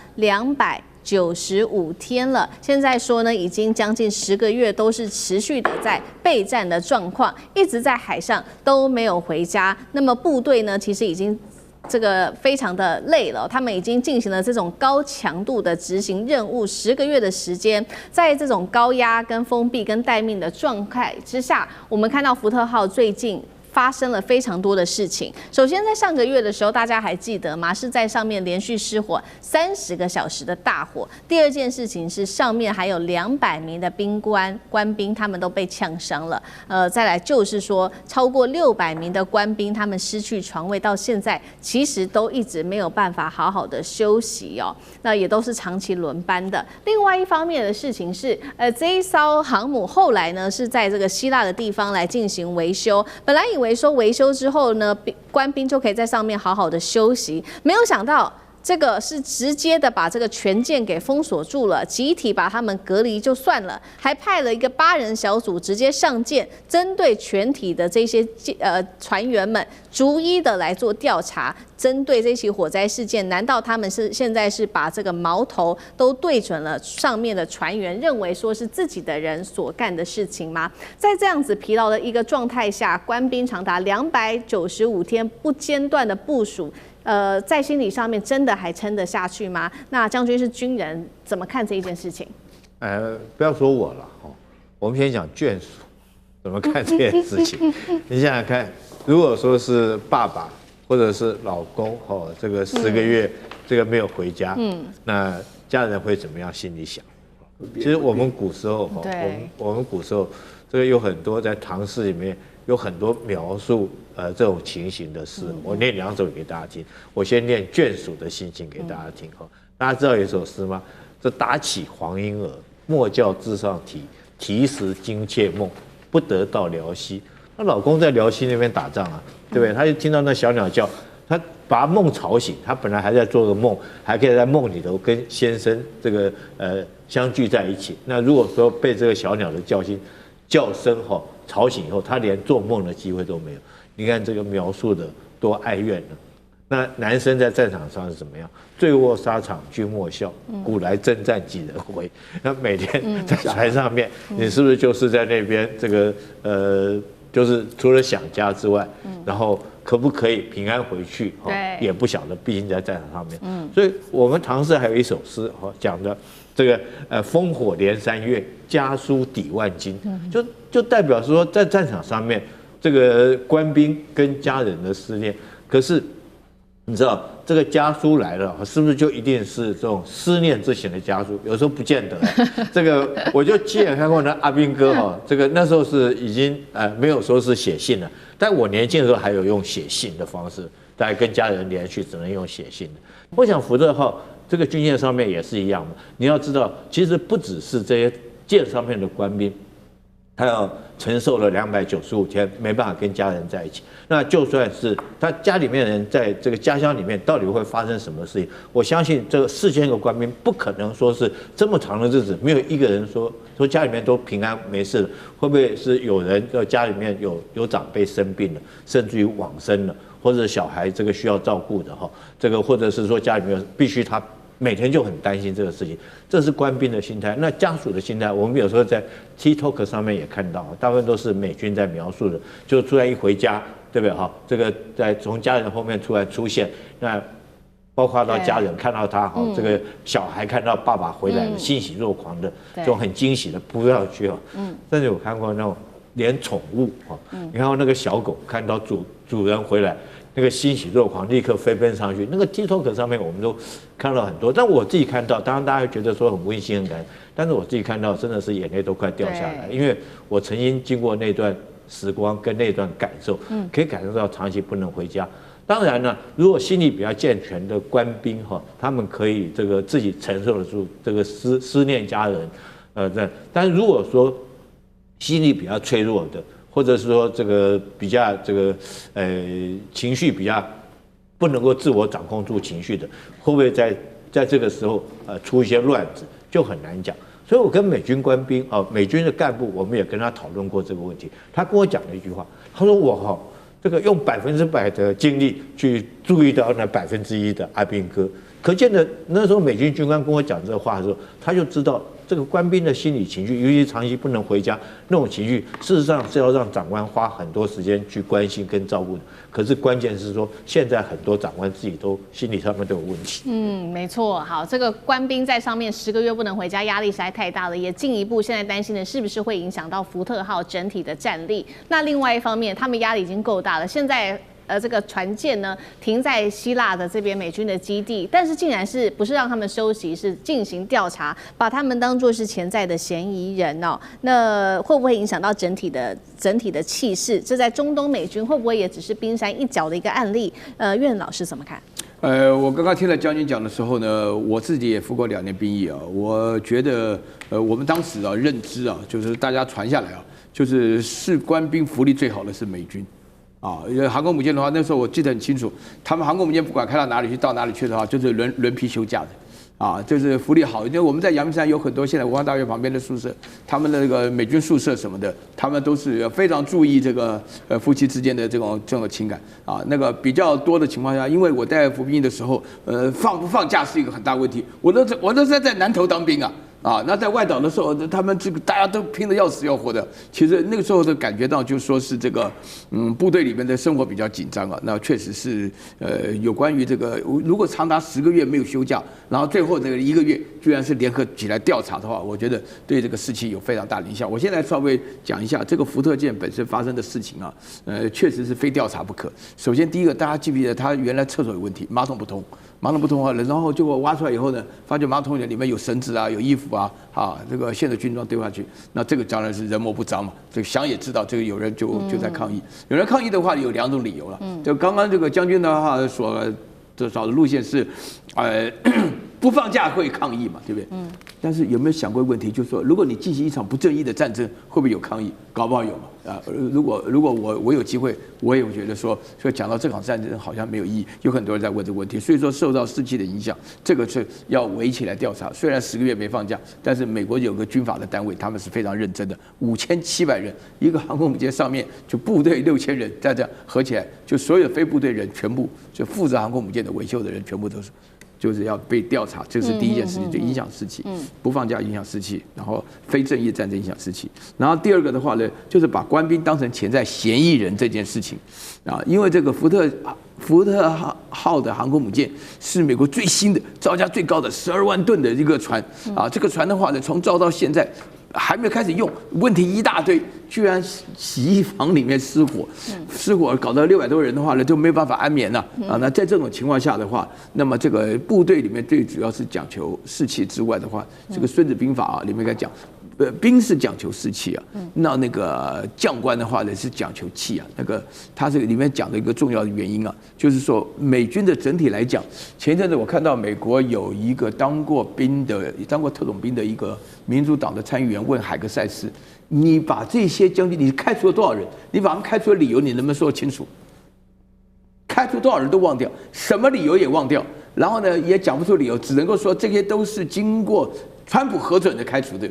295天了，现在说呢，已经将近10个月都是持续的在备战的状况，一直在海上都没有回家。那么部队呢，其实已经这个非常的累了，他们已经进行了这种高强度的执行任务10个月的时间，在这种高压跟封闭跟待命的状态之下，我们看到福特号最近发生了非常多的事情。首先，在上个月的时候，大家还记得吗？是在上面连续失火30个小时的大火。第二件事情是上面还有200名的官兵，他们都被呛伤了。再来就是说，超过600名的官兵，他们失去床位，到现在其实都一直没有办法好好的休息哦。那也都是长期轮班的。另外一方面的事情是，这一艘航母后来呢是在这个希腊的地方来进行维修，本来以为说维修之后呢，官兵就可以在上面好好的休息，没有想到这个是直接的把这个全舰给封锁住了，集体把他们隔离就算了，还派了一个8人小组直接上舰，针对全体的这些船员们逐一的来做调查。针对这起火灾事件，难道他们现在是把这个矛头都对准了上面的船员，认为说是自己的人所干的事情吗？在这样子疲劳的一个状态下，官兵长达295天不间断的部署，在心理上面真的还撑得下去吗？那将军是军人，怎么看这一件事情？不要说我了哦，我们先讲眷属怎么看这件事情。你想想看，如果说是爸爸或者是老公哦，这个10个月这个没有回家，那家人会怎么样心里想？其实我们古时候哈，我们古时候这个有很多在唐诗里面有很多描述这种情形的诗，我念2首给大家听。我先念眷属的心情给大家听哈。大家知道有一首诗吗？这打起黄莺儿，莫教枝上啼，啼时惊妾梦，不得到辽西。她老公在辽西那边打仗啊，对不对？她就听到那小鸟叫，她把梦吵醒。她本来还在做个梦，还可以在梦里头跟先生这个相聚在一起。那如果说被这个小鸟的叫声哈吵醒以后，她连做梦的机会都没有。你看这个描述的多哀怨呢。那男生在战场上是怎么样？醉卧沙场君莫笑，古来征战几人回。那每天在船上面，你是不是就是在那边这个就是除了想家之外，然后可不可以平安回去？也不晓得，毕竟在战场上面。所以我们唐诗还有一首诗讲的这个烽火连3月，家书抵万金，就代表说在战场上面，这个官兵跟家人的思念。可是你知道这个家书来了，是不是就一定是这种思念之情的家书？有时候不见得。这个我就亲眼看过那阿兵哥哈，这个那时候是已经没有说是写信了，但我年轻的时候还有用写信的方式，大概跟家人联系只能用写信的。我想福特号这个军舰上面也是一样嘛，你要知道，其实不只是这些舰上面的官兵，他要承受了295天没办法跟家人在一起，那就算是他家里面人在这个家乡里面，到底会发生什么事情？我相信这个4000个官兵不可能说是这么长的日子，没有一个人说家里面都平安没事了，会不会是有人家里面有长辈生病了，甚至于往生了，或者小孩这个需要照顾的哈，这个或者是说家里面必须他每天就很担心这个事情，这是官兵的心态。那家属的心态，我们有时候在 TikTok 上面也看到，大部分都是美军在描述的，就突然一回家，对不对哈？这个在从家人后面突然出现，那包括到家人看到他哈，这个小孩看到爸爸回来了，欣喜若狂的，这种很惊喜的扑上去哈。甚至有看过那种连宠物哈，你看到那个小狗看到主人回来，那个欣喜若狂，立刻飞奔上去。那个 TikTok 上面我们都看到很多，但我自己看到，当然大家觉得说很温馨很感人，但是我自己看到真的是眼泪都快掉下来，因为我曾经经过那段时光跟那段感受，可以感受到长期不能回家。当然呢，如果心理比较健全的官兵哈，他们可以这个自己承受得住这个思念家人，但如果说心理比较脆弱的，或者是说这个比较这个情绪比较不能够自我掌控住情绪的，会不会在这个时候出一些乱子，就很难讲。所以我跟美军官兵美军的干部，我们也跟他讨论过这个问题。他跟我讲了一句话，他说我这个用100%的精力去注意到那1%的阿兵哥，可见的那时候美军军官跟我讲这个话的时候，他就知道这个官兵的心理情绪，尤其长期不能回家那种情绪，事实上是要让长官花很多时间去关心跟照顾的。可是关键是说，现在很多长官自己都心理上面都有问题。没错。好，这个官兵在上面10个月不能回家，压力实在太大了。也进一步现在担心的是不是会影响到福特号整体的战力？那另外一方面，他们压力已经够大了，现在这个船舰呢停在希腊的这边美军的基地，但是竟然是不是让他们休息，是进行调查，把他们当作是潜在的嫌疑人哦。那会不会影响到整体的气势？这在中东美军会不会也只是冰山一角的一个案例？苑老师怎么看？我刚刚听了将军讲的时候呢，我自己也服过2年兵役啊，我觉得我们当时认知就是大家传下来就是官兵福利最好的是美军。航空母舰的话，那时候我记得很清楚，他们航空母舰不管开到哪里去，到哪里去的话，就是轮批休假的，就是福利好。因为我们在阳明山有很多现在文化大学旁边的宿舍，他们的那个美军宿舍什么的，他们都是非常注意这个夫妻之间的这种情感那个比较多的情况下，因为我在服兵役的时候，放不放假是一个很大问题。我那是在南投当兵那在外岛的时候，他们这个大家都拼得要死要活的。其实那个时候的感觉到，就是说是这个，部队里面的生活比较紧张那确实是，有关于这个，如果长达10个月没有休假，然后最后这个1个月居然是联合起来调查的话，我觉得对这个士气有非常大的影响。我现在稍微讲一下这个福特舰本身发生的事情啊，确实是非调查不可。首先第一个，大家记不记得它原来厕所有问题，马桶不通啊，然后结果挖出来以后呢，发觉马桶里面有绳子啊，有衣服啊，这个现在军装丢下去，那这个当然是人魔不彰嘛。这个想也知道，这个有人就在抗议，有人抗议的话有2种理由了。就刚刚这个将军的话所找的路线是，不放假会抗议嘛，对不对？但是有没有想过问题，就是说，如果你进行一场不正义的战争，会不会有抗议？搞不好有嘛。如果我有机会，我也会觉得说讲到这场战争好像没有意义，有很多人在问这个问题，所以说受到士气的影响，这个是要围起来调查。虽然10个月没放假，但是美国有个军法的单位，他们是非常认真的，5700人，一个航空母舰上面就部队6000人，再这样合起来，就所有非部队人全部就负责航空母舰的维修的人全部都是。就是要被调查，这是第一件事情，就影响士气，不放假影响士气，然后非正义战争影响士气。然后第二个的话呢，就是把官兵当成潜在嫌疑人这件事情，因为这个福特号的航空母舰是美国最新的造价最高的12万吨的一个船这个船的话呢，从造到现在。还没有开始用，问题一大堆，居然洗衣房里面失火搞到600多人的话呢，就没有办法安眠了那在这种情况下的话，那么这个部队里面最主要是讲求士气之外的话，这个《孙子兵法》里面该讲。兵是讲求士气那个将官的话呢是讲求气他这个里面讲的一个重要的原因就是说美军的整体来讲，前一阵子我看到美国有一个当过特种兵的一个民主党的参议员问海格塞斯，你把这些将军你开除了多少人？你把他们开除的理由你能不能说清楚？开除多少人都忘掉，什么理由也忘掉，然后呢也讲不出理由，只能够说这些都是经过川普核准的开除的。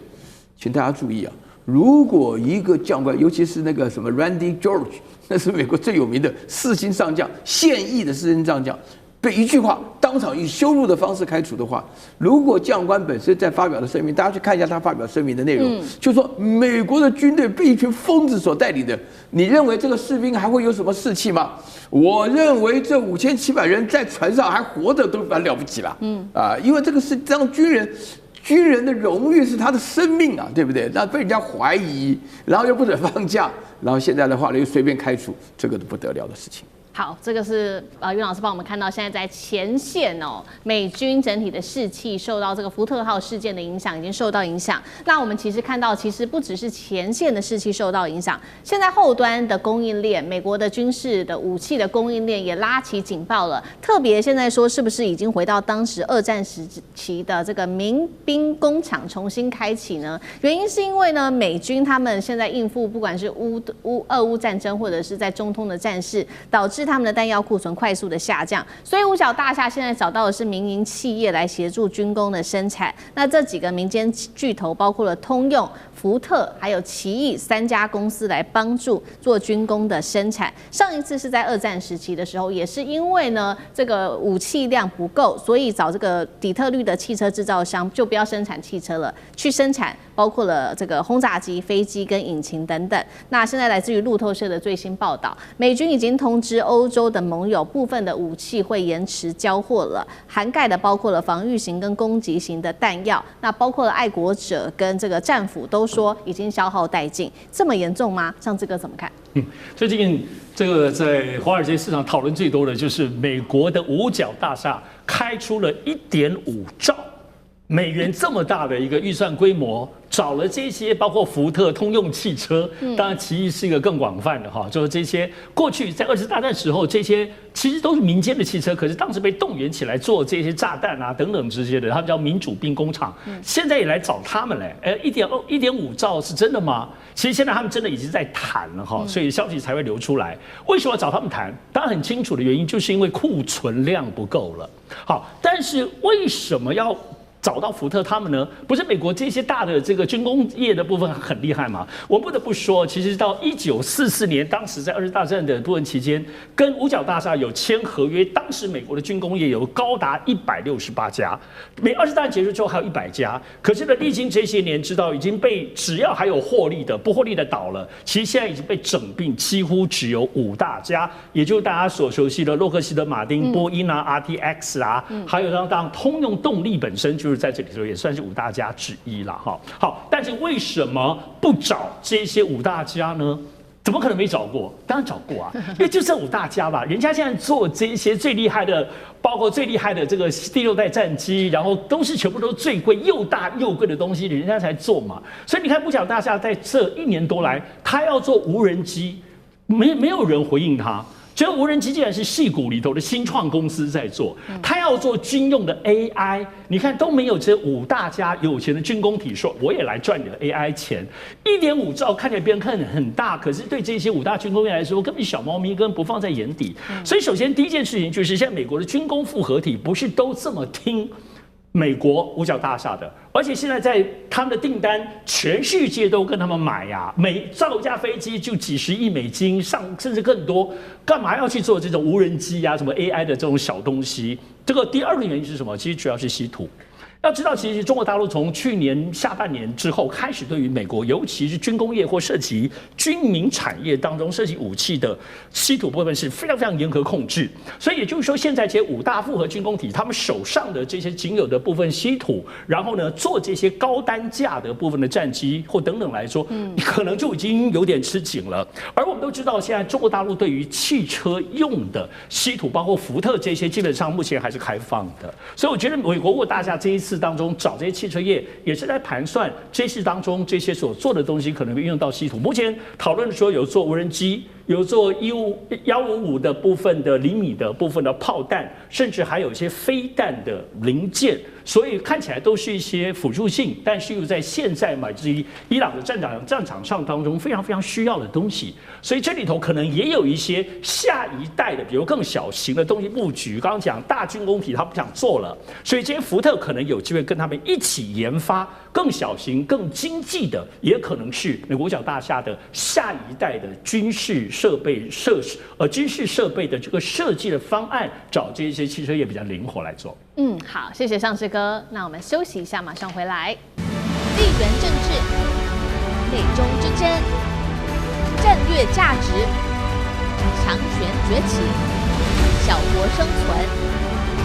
请大家注意如果一个将官，尤其是那个什么 Randy George， 那是美国最有名的4星上将，现役的4星上将，被一句话当场以羞辱的方式开除的话，如果将官本身在发表的声明，大家去看一下他发表声明的内容，就说美国的军队被一群疯子所带领的，你认为这个士兵还会有什么士气吗？我认为这5700人在船上还活着都蛮了不起了，因为这个是让军人的荣誉是他的生命对不对？那被人家怀疑，然后又不准放假，然后现在的话呢又随便开除，这个是不得了的事情。好，这个是윤老师帮我们看到，现在在前线美军整体的士气受到这个福特号事件的影响，已经受到影响。那我们其实看到，其实不只是前线的士气受到影响，现在后端的供应链，美国的军事的武器的供应链也拉起警报了。特别现在说，是不是已经回到当时2战时期的这个民兵工厂重新开启呢？原因是因为呢，美军他们现在应付不管是俄乌战争，或者是在中东的战事，导致他们的弹药库存快速的下降，所以五角大厦现在找到的是民营企业来协助军工的生产。那这几个民间巨头包括了通用、福特还有奇异3家公司来帮助做军工的生产。上一次是在2战时期的时候，也是因为呢这个武器量不够，所以找这个底特律的汽车制造商就不要生产汽车了，去生产包括了这个轰炸机、飞机跟引擎等等。那现在来自于路透社的最新报道，美军已经通知欧洲的盟友，部分的武器会延迟交货了，涵盖的包括了防御型跟攻击型的弹药，那包括了爱国者跟这个战斧都说已经消耗殆尽。这么严重吗？上志哥怎么看？最近这个在华尔街市场讨论最多的就是美国的五角大厦开出了1.5兆美元这么大的一个预算规模，找了这些包括福特、通用汽车，当然奇异是一个更广泛的就是这些过去在2次大战时候，这些其实都是民间的汽车，可是当时被动员起来做这些炸弹等等这些的，他们叫民主兵工厂，现在也来找他们嘞。1.5兆是真的吗？其实现在他们真的已经在谈了所以消息才会流出来。为什么要找他们谈？当然很清楚的原因，就是因为库存量不够了。好，但是为什么要找到福特他们呢？不是美国这些大的这个军工业的部分很厉害吗？我不得不说，其实到1944年，当时在2次大战的部分期间，跟五角大厦有签合约，当时美国的军工业有高达168家，2次大战结束之后还有100家。可是呢，历经这些年，知道已经被只要还有获利的，不获利的倒了。其实现在已经被整并，几乎只有5大家，也就是大家所熟悉的洛克希德马丁、波音RTX 还有当通用动力本身就是就是在这里头也算是5大家之一了哈。好，但是为什么不找这些5大家呢？怎么可能没找过？当然找过啊，因为就这5大家吧，人家现在做这些最厉害的，包括最厉害的这个第6代战机，然后都是全部都最贵又大又贵的东西，人家才做嘛。所以你看，不讲大厦在这1年多来，他要做无人机，没有人回应他。这个无人机竟然是矽谷里头的新创公司在做，他要做军用的 AI， 你看都没有这5大家有钱的军工体说我也来赚你的 AI 钱，1.5兆看起来别人看很大，可是对这些5大军工业来说根本小猫咪，根本不放在眼底。所以首先第一件事情就是，现在美国的军工复合体不是都这么听美国五角大厦的，而且现在在他们的订单，全世界都跟他们买呀，每造一架飞机就几十亿美金，甚至更多，干嘛要去做这种无人机啊，什么 AI 的这种小东西？这个第2个原因是什么？其实主要是稀土。要知道，其实中国大陆从去年下半年之后开始，对于美国，尤其是军工业或涉及军民产业当中涉及武器的稀土部分是非常非常严格控制。所以也就是说，现在这些5大复合军工体，他们手上的这些仅有的部分稀土，然后呢做这些高单价的部分的战机或等等来说，可能就已经有点吃紧了。而我们都知道，现在中国大陆对于汽车用的稀土，包括福特这些，基本上目前还是开放的。所以我觉得美国大厦这一次当中找这些汽车业，也是在盘算这次当中这些所做的东西可能会运用到稀土。目前讨论说有做无人机，有做155的部分的厘米的部分的炮弹，甚至还有一些飞弹的零件，所以看起来都是一些辅助性，但是又在现在乃至于伊朗的战场上当中非常非常需要的东西。所以这里头可能也有一些下一代的，比如更小型的东西布局。刚刚讲大军工体他不想做了，所以今天福特可能有机会跟他们一起研发更小型、更经济的，也可能是美国五角大厦的下一代的军事设备军事设备的这个设计的方案，找这些汽车业比较灵活来做。好，谢谢上士哥。那我们休息一下，马上回来。地缘政治、美中之争、战略价值、强权崛起、小国生存，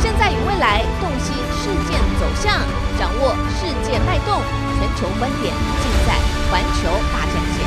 现在与未来洞悉事件走向，掌握世界脉动，全球观点尽在环球大战线。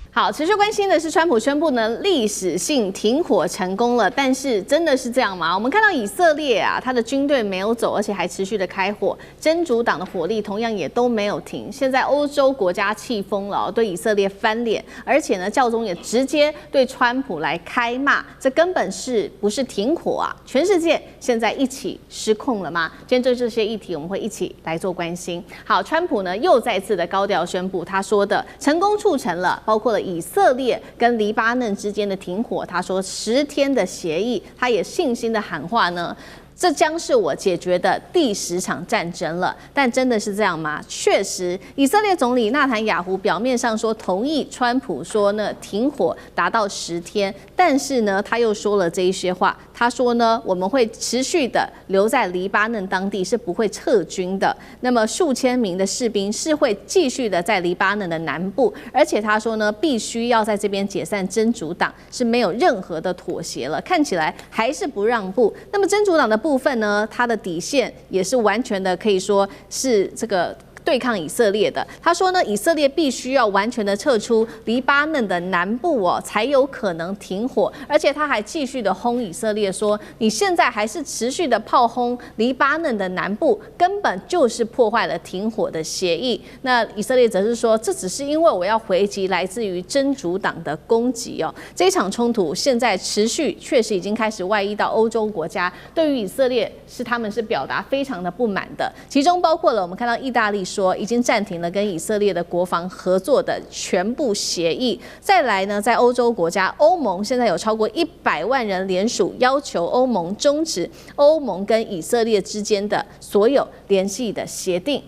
好，持续关心的是，川普宣布呢历史性停火成功了，但是真的是这样吗？我们看到以色列啊，他的军队没有走，而且还持续的开火，真主党的火力同样也都没有停。现在欧洲国家气疯了，对以色列翻脸，而且呢，教宗也直接对川普来开骂，这根本是不是停火啊？全世界现在一起失控了吗？今天对这些议题，我们会一起来做关心。好，川普呢又再次的高调宣布，他说的成功促成了，包括了以色列跟黎巴嫩之间的停火，他说10天的协议，他也信心的喊话呢，这将是我解决的第10场战争了。但真的是这样吗？确实，以色列总理纳坦雅胡表面上说同意川普说呢停火达到10天，但是呢他又说了这一些话，他说呢我们会持续的留在黎巴嫩当地，是不会撤军的。那么数千名的士兵是会继续的在黎巴嫩的南部，而且他说呢必须要在这边解散真主党，是没有任何的妥协了，看起来还是不让步。那么真主党的部分呢，它的底线也是完全的可以说是这个对抗以色列的。他说呢，以色列必须要完全的撤出黎巴嫩的南部哦，才有可能停火。而且他还继续的轰以色列说，你现在还是持续的炮轰黎巴嫩的南部，根本就是破坏了停火的协议。那以色列则是说，这只是因为我要回击来自于真主党的攻击哦。这一场冲突现在持续，确实已经开始外溢到欧洲国家，对于以色列他们是表达非常的不满的，其中包括了我们看到意大利说已经暂停了跟以色列的国防合作的全部协议。再来呢，在欧洲国家，欧盟现在有超过100万人联署要求欧盟终止欧盟跟以色列之间的所有联系的协定。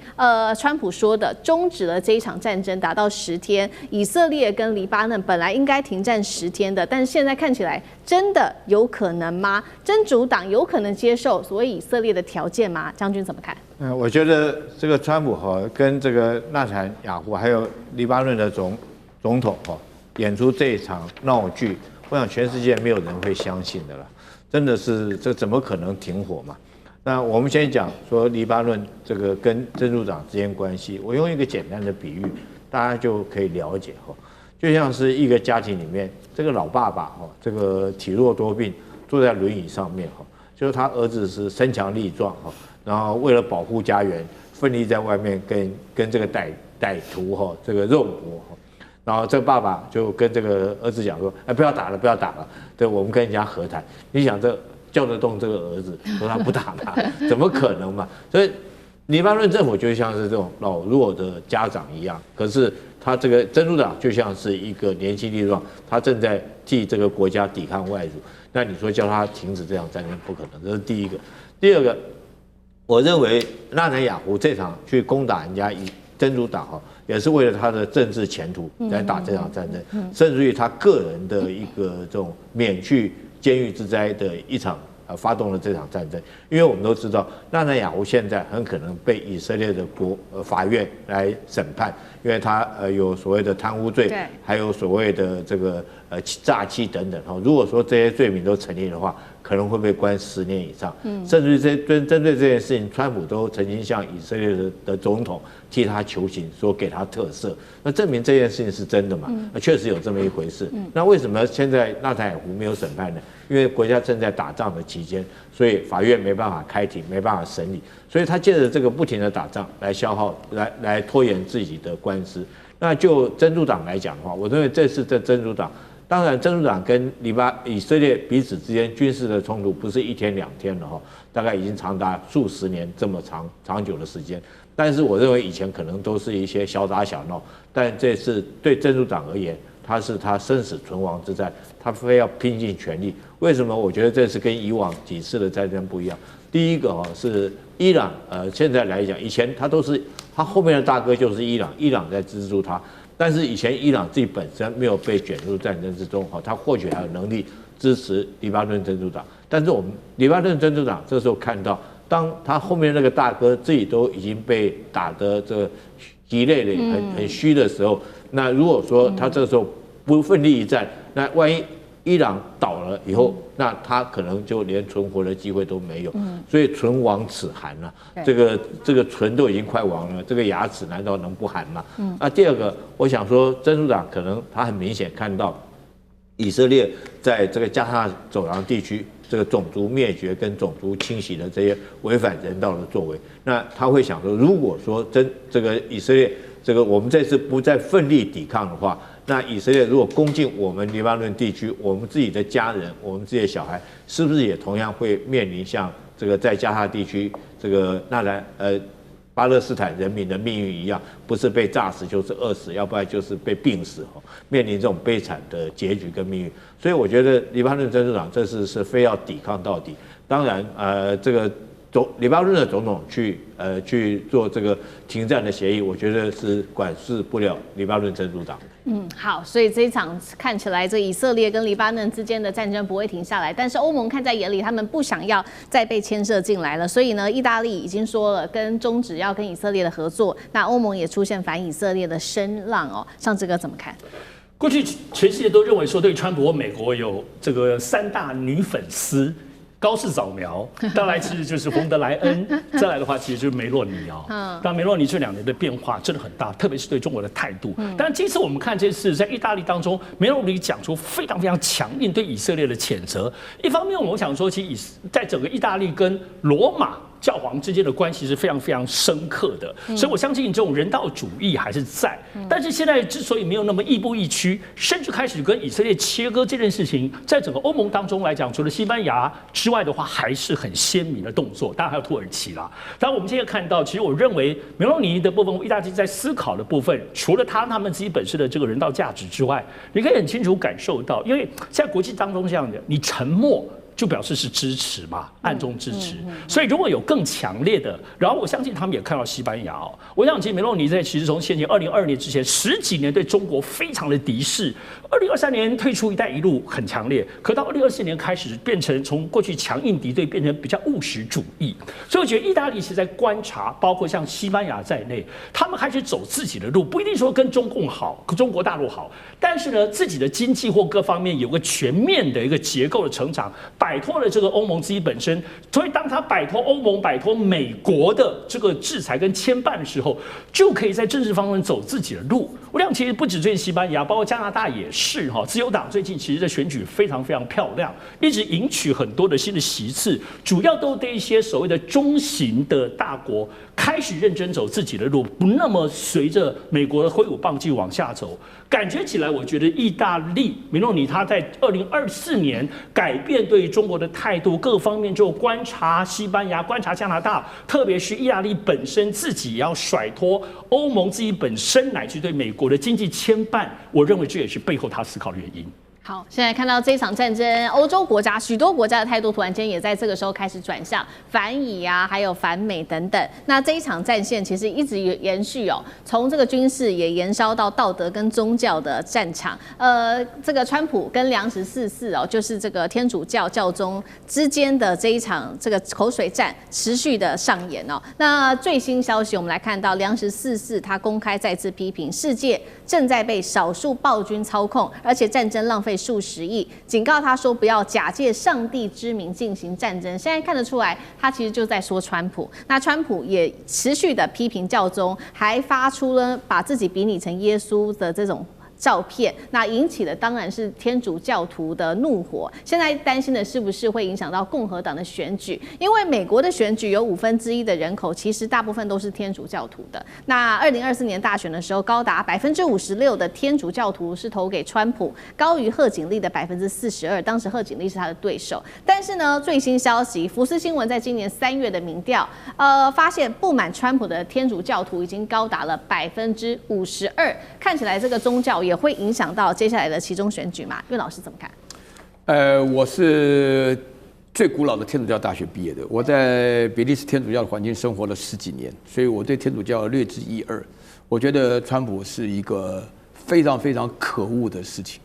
川普说的终止了这一场战争达到10天，以色列跟黎巴嫩本来应该停战10天的，但是现在看起来真的有可能吗？真主党有可能接受所谓以色列的条件吗？将军怎么看？我觉得这个川普跟这个纳坦雅胡还有黎巴嫩的总统演出这一场闹剧，我想全世界没有人会相信的了。真的是这怎么可能停火嘛？那我们先讲说黎巴嫩这个跟真主党之间关系，我用一个简单的比喻，大家就可以了解哈。就像是一个家庭里面，这个老爸爸哈，这个体弱多病，坐在轮椅上面哈，就是他儿子是身强力壮哈，然后为了保护家园，奋力在外面跟这个歹徒哈这个肉搏哈，然后这个爸爸就跟这个儿子讲说，哎，不要打了，不要打了，对，我们跟人家和谈。你想这叫得动这个儿子，说他不打他，怎么可能嘛？所以黎巴嫩政府就像是这种老弱的家长一样，可是他这个真主党就像是一个年轻力壮，他正在替这个国家抵抗外辱。那你说叫他停止这场战争不可能，这是第一个。第二个，我认为纳坦雅胡这场去攻打人家真主党哈，也是为了他的政治前途来打这场战争，甚至于他个人的一个这种免去监狱之灾的一场发动了这场战争。因为我们都知道纳坦雅胡现在很可能被以色列的法院来审判，因为他有所谓的贪污罪，还有所谓的这个诈欺等等哈。如果说这些罪名都成立的话，可能会被关10年以上，甚至于针对这件事情，川普都曾经向以色列的总统替他求情，说给他特赦，那证明这件事情是真的嘛？那确实有这么一回事。那为什么现在纳坦雅胡没有审判呢？因为国家正在打仗的期间，所以法院没办法开庭，没办法审理，所以他借着这个不停的打仗来消耗，来拖延自己的官司。那就真主党来讲的话，我认为这次的真主党。当然，真主党跟以色列彼此之间军事的冲突不是1天2天了哈，大概已经长达数十年这么长久的时间。但是我认为以前可能都是一些小打小闹，但这次对真主党而言，它是他生死存亡之战，他非要拼尽全力。为什么？我觉得这次跟以往几次的战争不一样。第一个哈是伊朗，现在来讲，以前他后面的大哥就是伊朗在资助他。但是以前伊朗自己本身没有被卷入战争之中，他或许还有能力支持黎巴嫩真主党。但是我们黎巴嫩真主党这时候看到，当他后面那个大哥自己都已经被打得这个疲累的很虚的时候，那如果说他这时候不奋力一战，那万一伊朗倒了以后，那他可能就连存活的机会都没有。所以唇亡齿寒了，这个唇都已经快亡了，这个牙齿难道能不寒吗？那第二个，我想说，真主党可能他很明显看到以色列在这个加沙走廊地区这个种族灭绝跟种族清洗的这些违反人道的作为，那他会想说，如果说这个以色列这个我们这次不再奋力抵抗的话，那以色列如果攻进我们黎巴嫩地区，我们自己的家人，我们自己的小孩，是不是也同样会面临像这个在加沙地区这个巴勒斯坦人民的命运一样，不是被炸死就是饿死，要不然就是被病死，面临这种悲惨的结局跟命运。所以我觉得黎巴嫩真主党这次是非要抵抗到底。当然，这个黎巴嫩的总统去做这个停战的协议，我觉得是管事不了黎巴嫩真主党。好，所以这一场看起来，这以色列跟黎巴嫩之间的战争不会停下来，但是欧盟看在眼里，他们不想要再被牵涉进来了，所以呢，意大利已经说了终止要跟以色列的合作，那欧盟也出现反以色列的声浪哦。上志哥怎么看？过去全世界都认为说对川普或美国有这个3大女粉丝。高市早苗，当然其实就是冯德莱恩，再来的话其实就是梅洛尼哦。但梅洛尼这2年的变化真的很大，特别是对中国的态度。但这次我们看这次在意大利当中，梅洛尼讲出非常非常强硬对以色列的谴责。一方面我想说，其实在整个意大利跟罗马教皇之间的关系是非常非常深刻的，所以我相信这种人道主义还是在。但是现在之所以没有那么亦步亦趋，甚至开始跟以色列切割这件事情，在整个欧盟当中来讲，除了西班牙之外的话，还是很鲜明的动作。当然还有土耳其啦。当然我们现在看到，其实我认为梅洛尼的部分，意大利在思考的部分，除了他们自己本身的这个人道价值之外，你可以很清楚感受到，因为在国际当中这样的，你沉默就表示是支持嘛，暗中支持。所以如果有更强烈的，然后我相信他们也看到西班牙哦。我想其实梅洛尼其实从先前2022年之前10几年对中国非常的敌视，2023年退出"一带一路"很强烈，可到2024年开始变成从过去强硬敌对变成比较务实主义。所以我觉得意大利是在观察，包括像西班牙在内，他们开始走自己的路，不一定说跟中共好、跟中国大陆好，但是呢，自己的经济或各方面有个全面的一个结构的成长。摆脱了这个欧盟自己本身，所以当他摆脱欧盟、摆脱美国的这个制裁跟牵绊的时候，就可以在政治方面走自己的路。我想其实不止最近西班牙，包括加拿大也是哈。自由党最近其实的选举非常非常漂亮，一直赢取很多的新的席次，主要都对一些所谓的中型的大国开始认真走自己的路，不那么随着美国的挥舞棒继往下走。感觉起来，我觉得意大利梅洛尼他在2024年改变对中国的态度，各方面就观察西班牙、观察加拿大，特别是意大利本身自己也要甩脱欧盟自己本身乃至对美国的经济牵绊，我认为这也是背后他思考的原因。好，现在看到这一场战争，欧洲国家许多国家的态度突然间也在这个时候开始转向反以啊，还有反美等等。那这一场战线其实一直延续哦，从这个军事也延烧到道德跟宗教的战场。这个川普跟梁14哦，就是这个天主教教宗之间的这一场这个口水战持续的上演哦。那最新消息我们来看到，梁14他公开再次批评世界正在被少数暴君操控，而且战争浪费数十亿，警告他说不要假借上帝之名进行战争。现在看得出来，他其实就在说川普。那川普也持续的批评教宗，还发出了把自己比拟成耶稣的这种照片，那引起的当然是天主教徒的怒火。现在担心的是不是会影响到共和党的选举？因为美国的选举有1/5的人口，其实大部分都是天主教徒的。那2024年大选的时候，高达56%的天主教徒是投给川普，高于贺锦丽的42%。当时贺锦丽是他的对手。但是呢，最新消息，福斯新闻在今年3月的民调，发现不满川普的天主教徒已经高达了52%。看起来这个宗教也会影响到接下来的期中选举嘛？岳老师怎么看？我是最古老的天主教大学毕业的，我在比利时天主教的环境生活了10几年，所以我对天主教略知一二。我觉得川普是一个非常非常可恶的事情，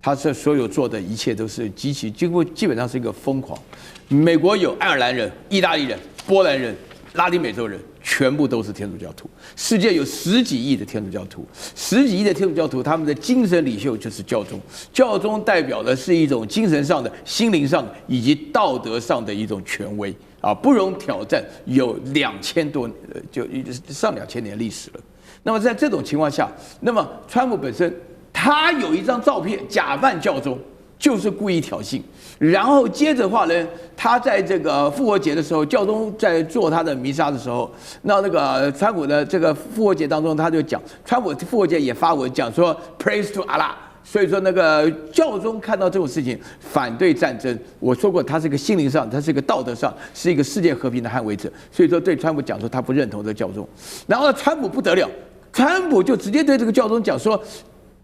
他这所有做的一切都是基本上是一个疯狂。美国有爱尔兰人、意大利人、波兰人、拉丁美洲人。全部都是天主教徒，世界有10几亿的天主教徒，10几亿的天主教徒，他们的精神领袖就是教宗。教宗代表的是一种精神上的、心灵上的以及道德上的一种权威啊，不容挑战，有2000多，就上2000年历史了。那么在这种情况下，那么川普本身他有一张照片假扮教宗，就是故意挑衅。然后接着话呢，他在这个复活节的时候，教宗在做他的弥撒的时候，那个川普的这个复活节当中，他就讲，川普复活节也发文讲说 Praise to Allah。所以说那个教宗看到这种事情，反对战争。我说过，他是一个心灵上，他是一个道德上，是一个世界和平的捍卫者。所以说对川普讲说他不认同这个教宗。然后川普不得了，川普就直接对这个教宗讲说。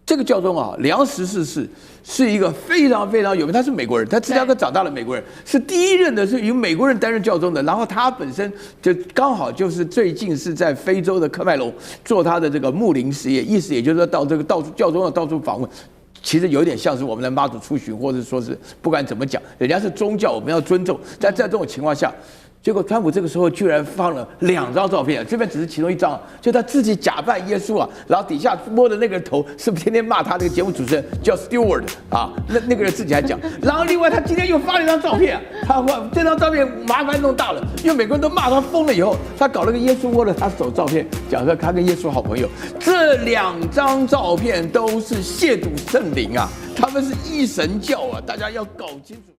这个教宗啊，梁14是一个非常非常有名，他是美国人，他芝加哥长大的美国人，是第一任的是由美国人担任教宗的。然后他本身就刚好就是最近是在非洲的科麦隆做他的这个牧灵事业，意思也就是说到这个到处教宗要到处访问。其实有点像是我们的妈祖出巡，或者说是不管怎么讲，人家是宗教，我们要尊重。在这种情况下。结果川普这个时候居然放了2张照片，这边只是其中1张，就他自己假扮耶稣啊，然后底下摸的那个人头是不是天天骂他那个节目主持人叫 Stewart 啊？那个人自己还讲，然后另外他今天又发了一张照片，他这张照片麻烦弄大了，因为美国人都骂他疯了以后，他搞了个耶稣摸了他手照片，讲说他跟耶稣好朋友。这2张照片都是亵渎圣灵啊，他们是异神教啊，大家要搞清楚。